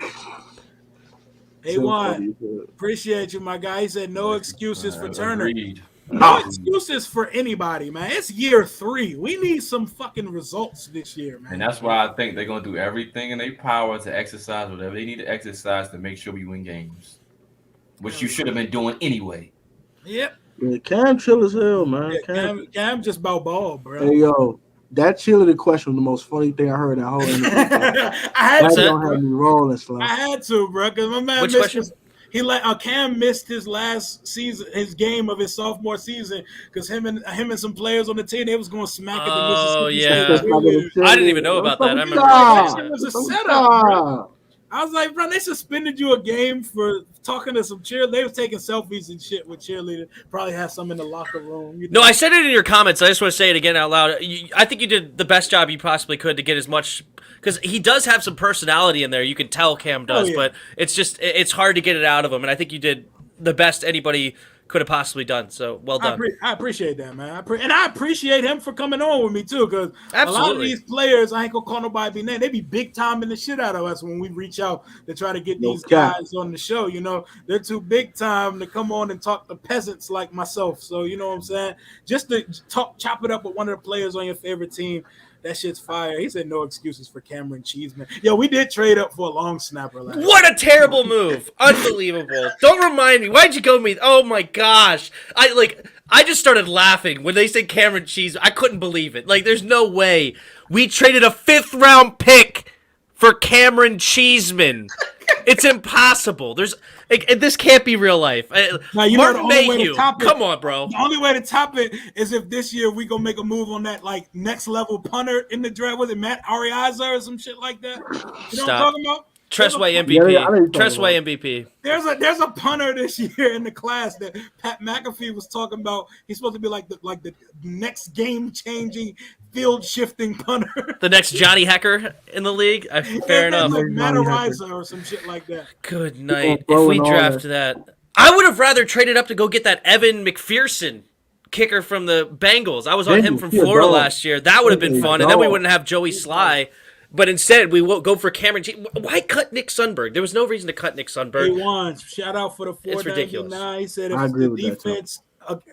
Hey, Juan, appreciate you, my guy. He said no excuses for Turner. Agreed. No excuses for anybody, man. It's year 3. We need some fucking results this year, man. And that's why I think they're gonna do everything in their power to exercise whatever they need to exercise to make sure we win games, which you should have been doing anyway. Yep. Yeah, Cam chill as hell, man. Yeah, Cam just about ball, bro. Hey, yo, that cheerleader question was the most funny thing I heard that whole interview. I had to. Have me rolling, I had to, bro, because my man Cam missed his last season, his game of his sophomore season, because him and some players on the team, they was going to smack at the Mississippi State. I didn't even know about that. I remember it was a setup, bro. I was like, bro, they suspended you a game for talking to some cheerleaders. They was taking selfies and shit with cheerleaders. Probably have some in the locker room. You know? No, I said it in your comments. I just want to say it again out loud. I think you did the best job you possibly could to get as much, because he does have some personality in there. You can tell Cam does, but it's hard to get it out of him. And I think you did the best anybody could have possibly done. So well done. I appreciate that, man. And I appreciate him for coming on with me too, because a lot of these players, I ain't gonna call nobody be named. They be big timing the shit out of us when we reach out to try to get these guys on the show. You know, they're too big time to come on and talk to peasants like myself. So you know what I'm saying? Just to chop it up with one of the players on your favorite team. That shit's fire. He said no excuses for Cameron Cheeseman. Yo, we did trade up for a long snapper last year. What a terrible move. Unbelievable. Don't remind me. Why'd you go me? Oh my gosh. I just started laughing when they said Cameron Cheeseman. I couldn't believe it. Like, there's no way. We traded a 5th round pick for Cameron Cheeseman. It's impossible. This can't be real life. Now, you Martin know the only way Mayhew. to top it, come on, bro. The only way to top it is if this year we gonna make a move on that like next level punter in the draft. Was it Matt Ariaza or some shit like that? You know what I'm talking about? Tressway MVP. Tressway MVP. There's a punter this year in the class that Pat McAfee was talking about. He's supposed to be like the next game changing, field shifting punter. The next Johnny Hecker in the league. Fair enough. Like Matt Ariaza or some shit like that. Good night. If we draft that, I would have rather traded up to go get that Evan McPherson kicker from the Bengals. I was on him from Florida last year. That would have been fun, and then we wouldn't have Joey Sly. But instead, we will go for Cameron. Why cut Nick Sundberg? There was no reason to cut Nick Sundberg. He won. Shout out for the 499. It's ridiculous. He said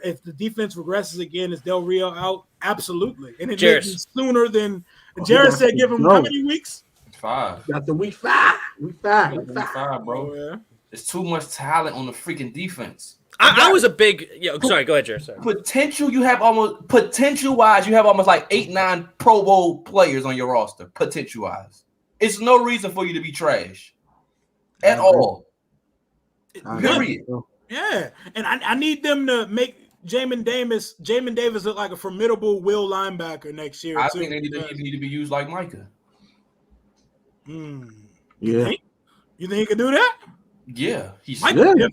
if the defense regresses again, is Del Rio out? Absolutely. And it may be sooner than Jared said. Give him how many weeks? 5. Got the week 5. Week 5, bro. Oh, yeah. There's too much talent on the freaking defense. I was a big sorry, go ahead, Jared. Sorry. Potential wise, you have almost like 8-9 Pro Bowl players on your roster. Potential wise. It's no reason for you to be trash. At all. Period. Yeah. And I need them to make Jamin Davis look like a formidable will linebacker next year. I think they need to be used like Micah. Yeah. You think he can do that? Yeah. He's Micah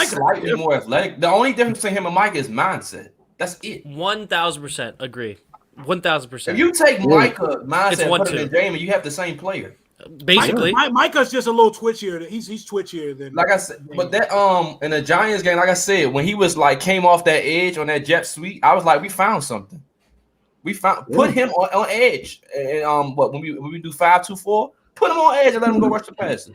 slightly more athletic. The only difference between him and Micah is mindset. That's it. 1,000% agree. 1,000%. If you take Micah mindset and put him in Jamin, you have the same player. Basically, Micah's just a little twitchier. He's twitchier than. Like I said, but that in the Giants game, like I said, when he was like came off that edge on that jet sweep, I was like, we found something. We put him on edge, and when we do 5-2-4, put him on edge and let him go rush the passer.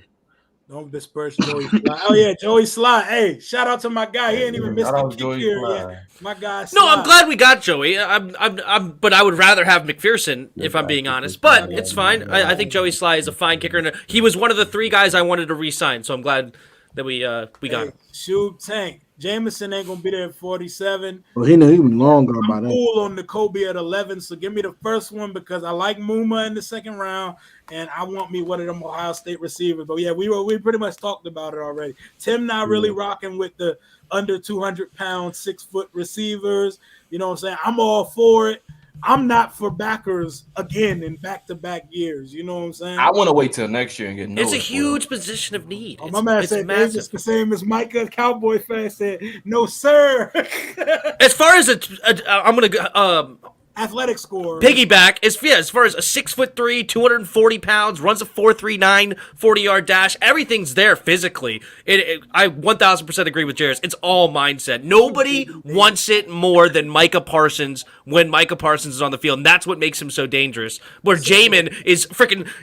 Don't disperse Joey Sly. Oh yeah, Joey Sly. Hey, shout out to my guy. He ain't even missed the kick here yet. My guy. Sly. No, I'm glad we got Joey. But I would rather have McPherson if I'm being honest. But it's fine. I think Joey Sly is a fine kicker, and he was one of the 3 guys I wanted to re-sign. So I'm glad that we got him. Shoot, Tank. Jameson ain't gonna be there at 47. Well, he was long gone by that. Cool on the Kobe at 11. So give me the first one because I like Muma in the second round, and I want me one of them Ohio State receivers. But yeah, we pretty much talked about it already. Tim not really rocking with the under 200-pound 6-foot receivers. You know what I'm saying? I'm all for it. I'm not for backers again in back-to-back years. You know what I'm saying? I want to wait till next year and get. It's a huge position of need. My man said it's just the same as Micah, Cowboy fan said. No, sir. As far as I'm gonna go. Athletic score. Piggyback as far as a 6'3", 240 pounds, runs a 4.39 40-yard dash. Everything's there physically. I 1,000% agree with Jairus. It's all mindset. Nobody wants it more than Micah Parsons when Micah Parsons is on the field, and that's what makes him so dangerous. Where Jamin is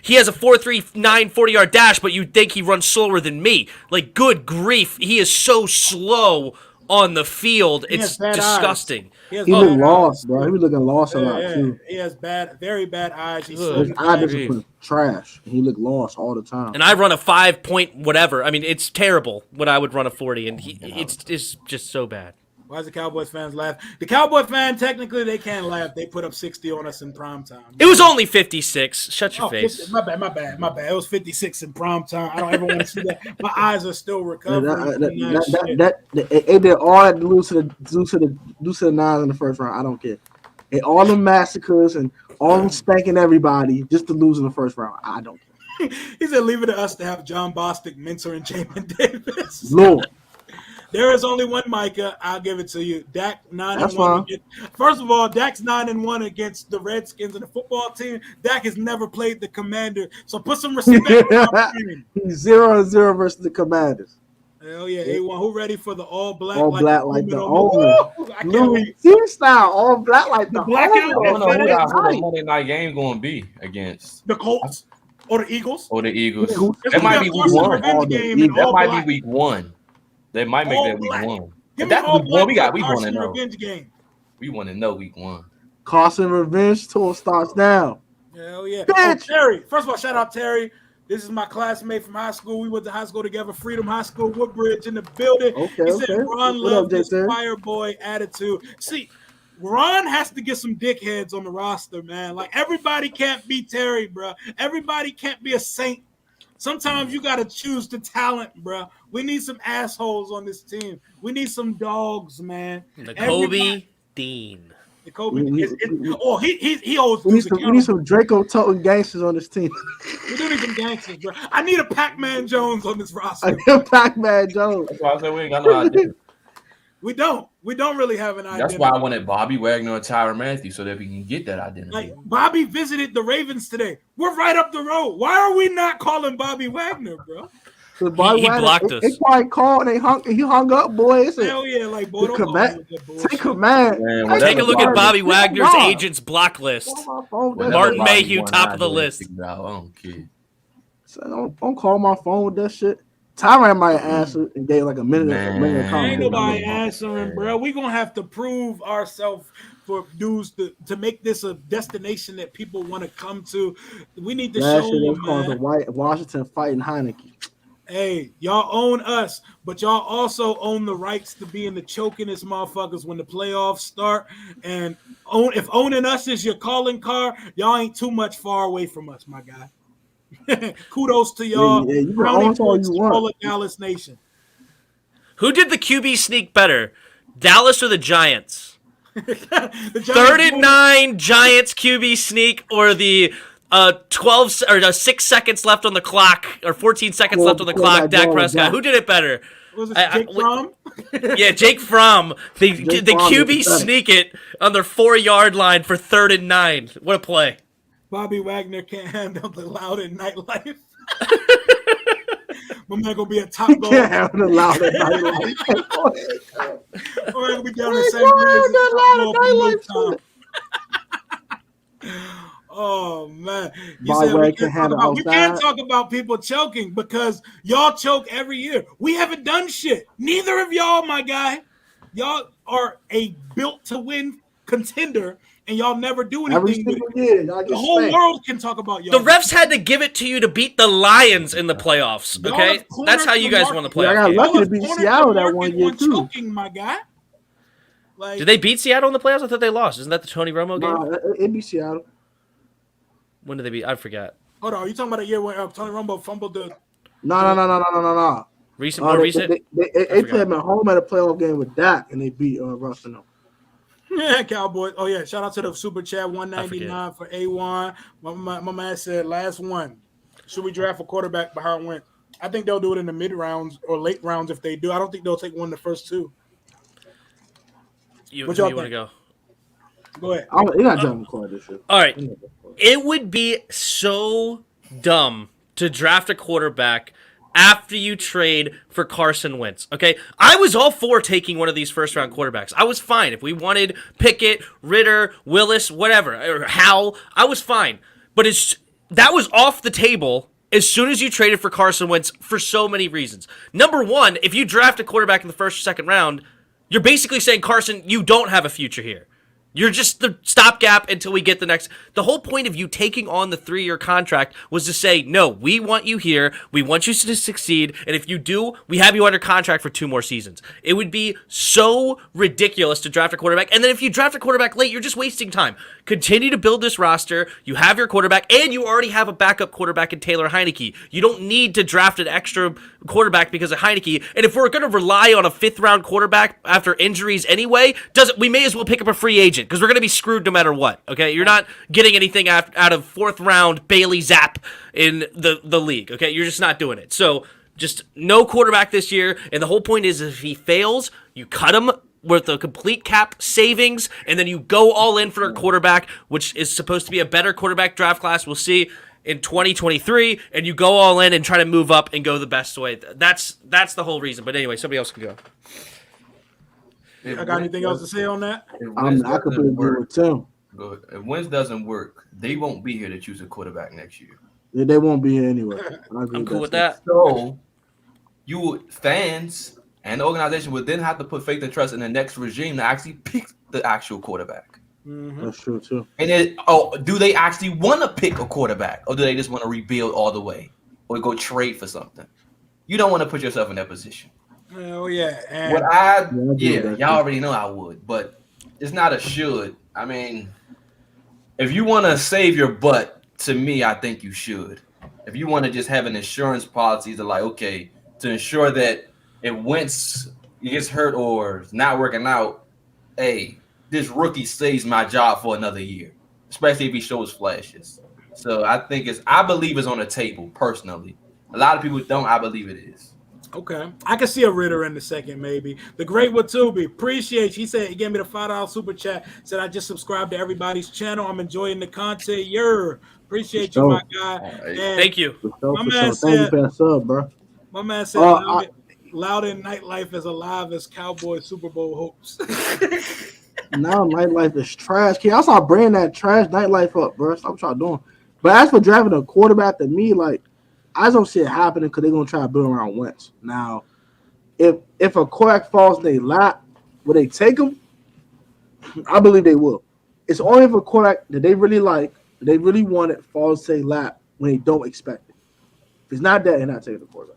he has a 4.39 40-yard dash, but you think he runs slower than me. Like, good grief, he is so slow on the field. It's disgusting. He look lost, bro. He was looking lost a lot too. He has very bad eyes. His eye discipline trash. He looked lost all the time. And I run a 5 point whatever. I mean, it's terrible when I would run a 40, and it's just so bad. Why is the Cowboys fans laugh? The Cowboy fan, technically, they can't laugh. They put up 60 on us in prime time. It was only 56. Shut your face. 50, my bad. It was 56 in prime time. I don't ever want to see that. My eyes are still recovering. They did all that to lose to the Nines in the first round. I don't care. And all the massacres and all them spanking everybody just to lose in the first round. I don't care. He said, leave it to us to have John Bostic mentoring Jamin Davis. Lord. There is only one Micah. I'll give it to you. Dak 9-1. First of all, Dak's 9-1 against the Redskins and the football team. Dak has never played the Commander, so put some respect on him. He's 0-0 versus the Commanders. Hell yeah, A1. Who ready for the all black? All black like the owner. Louis Team style, all black like the black. I don't know who the Monday night game going to be against. The Colts or the Eagles. That might be week 1. That might be week 1. They might make that week 1. That's week 1. We want to know. We want to know week 1. Carson revenge tour starts now. Hell yeah. Oh, Terry. First of all, shout out Terry. This is my classmate from high school. We went to high school together. Freedom High School, Woodbridge in the building. He said Ron loved this fire boy attitude. See, Ron has to get some dickheads on the roster, man. Like, everybody can't be Terry, bro. Everybody can't be a saint. Sometimes you got to choose the talent, bro. We need some assholes on this team. We need some dogs, man. The Kobe Dean. The Kobe. He always. We need some Draco toting gangsters on this team. We do need some gangsters, bro. I need a Pac-Man Jones on this roster. I need a Pac-Man Jones. That's why I said we ain't got no idea. We don't really have an identity. That's why I wanted Bobby Wagner and Tyrann Mathieu so that we can get that identity. Like, Bobby visited the Ravens today. We're right up the road. Why are we not calling Bobby Wagner, bro? He blocked us. They probably called. He hung up, boy. It's Hell yeah, like boy, don't call me with that bullshit. Take command. Man, Take a look at Bobby Wagner's God. agent's block list. Whatever Martin Bobby Mayhew, want, top I of the do list. it. I don't care. So don't call my phone with that shit. Tyron might answer and gave like a minute. Man. Of Ain't nobody Man. answering, bro. We gonna have to prove ourselves for dudes to make this a destination that people want to come to. We need to Last show year they them, called the man. Washington fighting Heineke. Hey, y'all own us, but y'all also own the rights to be in the chokinest motherfuckers when the playoffs start. And if owning us is your calling card, y'all ain't too much far away from us, my guy. Kudos to y'all. Yeah, you can Brownie own all points you to want. all of Dallas Nation. Who did the QB sneak better, Dallas or the Giants? The Giants 39 Giants QB sneak or the 6 seconds left on the clock or 14 seconds left on the clock, Dak Prescott. Who did it better? Was it Jake Fromm? Yeah, Jake Fromm. The Fromm QB sneak it on their 4-yard line for 3rd and 9. What a play. Bobby Wagner can't handle the loud at nightlife. My man gonna be a top goal. Can't have the loud at nightlife. My man gonna be down the same grade as Oh man, you said we can't talk about people choking because y'all choke every year. We haven't done shit. Neither of y'all, my guy. Y'all are a built to win contender, and y'all never do anything. Every single year, y'all get the whole spanked. world can talk about y'all. The refs had to give it to you to beat the Lions in the playoffs. Okay, that's how you guys won the playoffs. I got lucky to beat Seattle that one year too. Choking, my guy. Like, did they beat Seattle in the playoffs? I thought they lost. Isn't that the Tony Romo game? Nah, it beat Seattle. When did they beat? I forgot. Hold on, are you talking about a year when Tony Romo fumbled the? No. Recent, more recent. They played them at home at a playoff game with Dak, and they beat Russell. Yeah, Cowboys. Oh yeah, shout out to the super chat 199 for A1. My man said last one. Should we draft a quarterback behind Wentz? I think they'll do it in the mid rounds or late rounds if they do. I don't think they'll take one of the first two. You want to go? Go ahead. You're not drafting quarterback this year. All right. It would be so dumb to draft a quarterback after you trade for Carson Wentz, okay? I was all for taking one of these first-round quarterbacks. I was fine. If we wanted Pickett, Ritter, Willis, whatever, or Howell, I was fine. But that was off the table as soon as you traded for Carson Wentz for so many reasons. Number one, if you draft a quarterback in the first or second round, you're basically saying, Carson, you don't have a future here. You're just the stopgap until we get the next. The whole point of you taking on the 3-year contract was to say, no, we want you here. We want you to succeed. And if you do, we have you under contract for 2 more seasons. It would be so ridiculous to draft a quarterback. And then if you draft a quarterback late, you're just wasting time. Continue to build this roster. You have your quarterback, and you already have a backup quarterback in Taylor Heineke. You don't need to draft an extra quarterback because of Heineke. And if we're going to rely on a 5th-round quarterback after injuries anyway, we may as well pick up a free agent because we're going to be screwed no matter what, okay? You're not getting anything out of 4th-round Bailey Zapp in the league, okay? You're just not doing it. So just no quarterback this year, and the whole point is if he fails, you cut him with a complete cap savings, and then you go all in for a quarterback, which is supposed to be a better quarterback draft class. We'll see in 2023, and you go all in and try to move up and go the best way. That's the whole reason. But anyway, somebody else can go. I got anything else to say on that? I could agree with Tim. If Wentz doesn't work, they won't be here to choose a quarterback next year. Yeah, they won't be here anyway. I'm cool with that. So, you fans and the organization would then have to put faith and trust in the next regime to actually pick the actual quarterback. Mm-hmm. That's true too. And do they actually want to pick a quarterback, or do they just want to rebuild all the way, or go trade for something? You don't want to put yourself in that position. Oh yeah, and y'all already know I would, but it's not a should. I mean, if you want to save your butt, to me, I think you should. If you want to just have an insurance policy to to ensure that if Wentz gets hurt or is not working out, hey, this rookie saves my job for another year, especially if he shows flashes. So I believe it's on the table personally. A lot of people don't. I believe it is. Okay. I can see a Ritter in the second, maybe. The great Watubi, appreciate you. He said he gave me the $5 super chat. Said I just subscribed to everybody's channel. I'm enjoying the content. Appreciate you, my guy. Thank you. My man said, thank you for that sub, bro. My man said Loudon nightlife is alive as Cowboys Super Bowl hopes. Now nightlife is trash. Can y'all start bringing that trash nightlife up, bro? Stop what y'all doing. But as for drafting a quarterback, to me, like, I just don't see it happening because they're gonna try to build around Wentz. Now, if a quarterback falls in their lap, will they take him? I believe they will. It's only if a quarterback that they really like, they really want it, falls to their lap when they don't expect it. If it's not that, they're not taking the quarterback.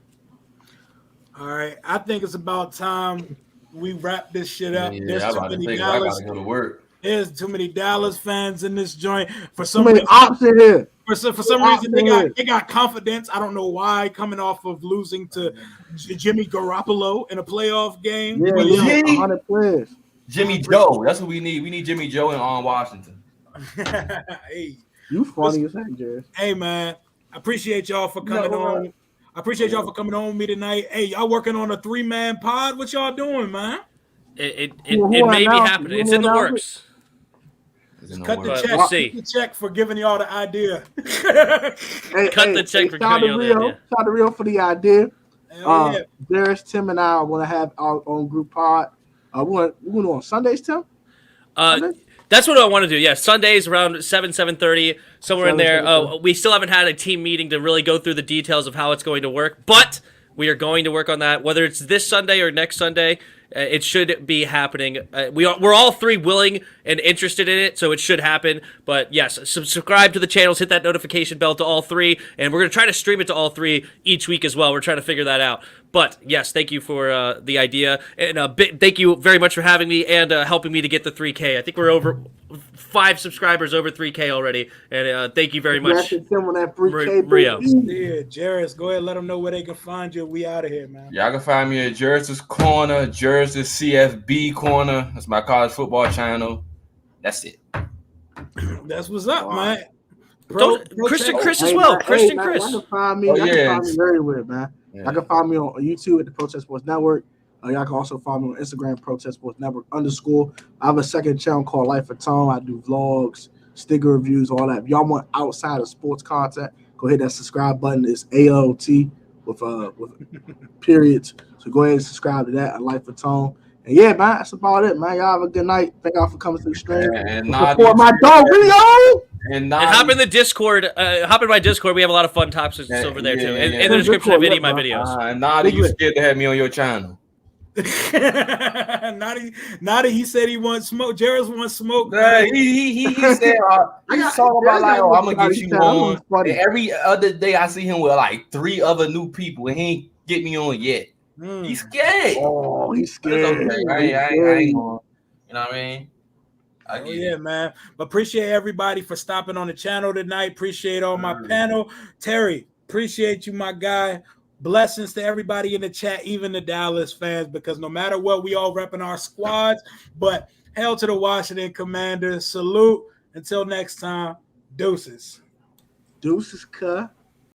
All right, I think it's about time we wrap this shit up. Yeah, There's I'm too about to many think I Dallas. gotta go to work. There's too many Dallas fans in this joint. For Too some many reason, options here. for some reason they got confidence. I don't know why, coming off of losing to Jimmy Garoppolo in a playoff game. Yeah, But we yeah, have 100 players. Jimmy Joe. That's what we need. We need Jimmy Joe in Washington. hey, You funny as heck, Jerry. hey, man, I appreciate y'all for coming on. I appreciate y'all for coming on with me tonight. Hey, y'all working on a 3-man pod? What y'all doing, man? It may be happening. It's in the works. Cut the But check. we'll see. Cut the check for giving y'all the idea. Cut the check for shout out to giving y'all the Rio. idea. Shout out to Rio for the idea. Hell yeah. Darius, Tim, and I are going to have our own group pod. We're going to do on Sundays, Tim? Sundays? That's what I want to do. Yeah, Sundays around 7:30, somewhere in there. 7:30. We still haven't had a team meeting to really go through the details of how it's going to work, but we are going to work on that. Whether it's this Sunday or next Sunday, it should be happening. We're all three willing and interested in it, so it should happen. But yes, subscribe to the channels, hit that notification bell to all three, and we're going to try to stream it to all three each week as well. We're trying to figure that out. But yes, thank you for the idea, and thank you very much for having me and helping me to get the 3K. I think we're over 5 subscribers over 3K already, and thank you very much, Tim on that 3K Rio. Yeah, Jairus, go ahead and let them know where they can find you. We out of here, man. Y'all can find me at Jairus' Corner, Jairus' CFB Corner. That's my college football channel. That's it. That's what's up, man. Christian Chris as well. Christian Chris. Y'all can find me. Oh, Y'all yeah. can find me everywhere, man. Yeah. Y'all can find me on YouTube at the Protest Sports Network. Y'all can also find me on Instagram, Protest Sports Network _. I have a second channel called Life of Tone. I do vlogs, sticker reviews, all that. If y'all want outside of sports content, go hit that subscribe button. It's AOT with periods. So go ahead and subscribe to that at Life of Tone. And yeah, man, that's about it, man. Y'all have a good night. Thank y'all for coming to the stream. And Support my dog, Rio. And hop in the Discord. Hop in my Discord. We have a lot of fun topics over there too. And in the description of any of my videos. Nada, you scared to have me on your channel. Naughty, he said he wants smoke. Jairus wants smoke. He said he's talking about like, I'm gonna get you on. And every other day I see him with like 3 other new people, and he ain't get me on yet. He's scared. Oh, he's scared. Okay. I ain't going. You know what I mean? Oh yeah, man. But appreciate everybody for stopping on the channel tonight. Appreciate all my panel. Terry, appreciate you, my guy. Blessings to everybody in the chat, even the Dallas fans, because no matter what, we all repping our squads. But hell to the Washington Commanders. Salute. Until next time, deuces. Deuces, cut.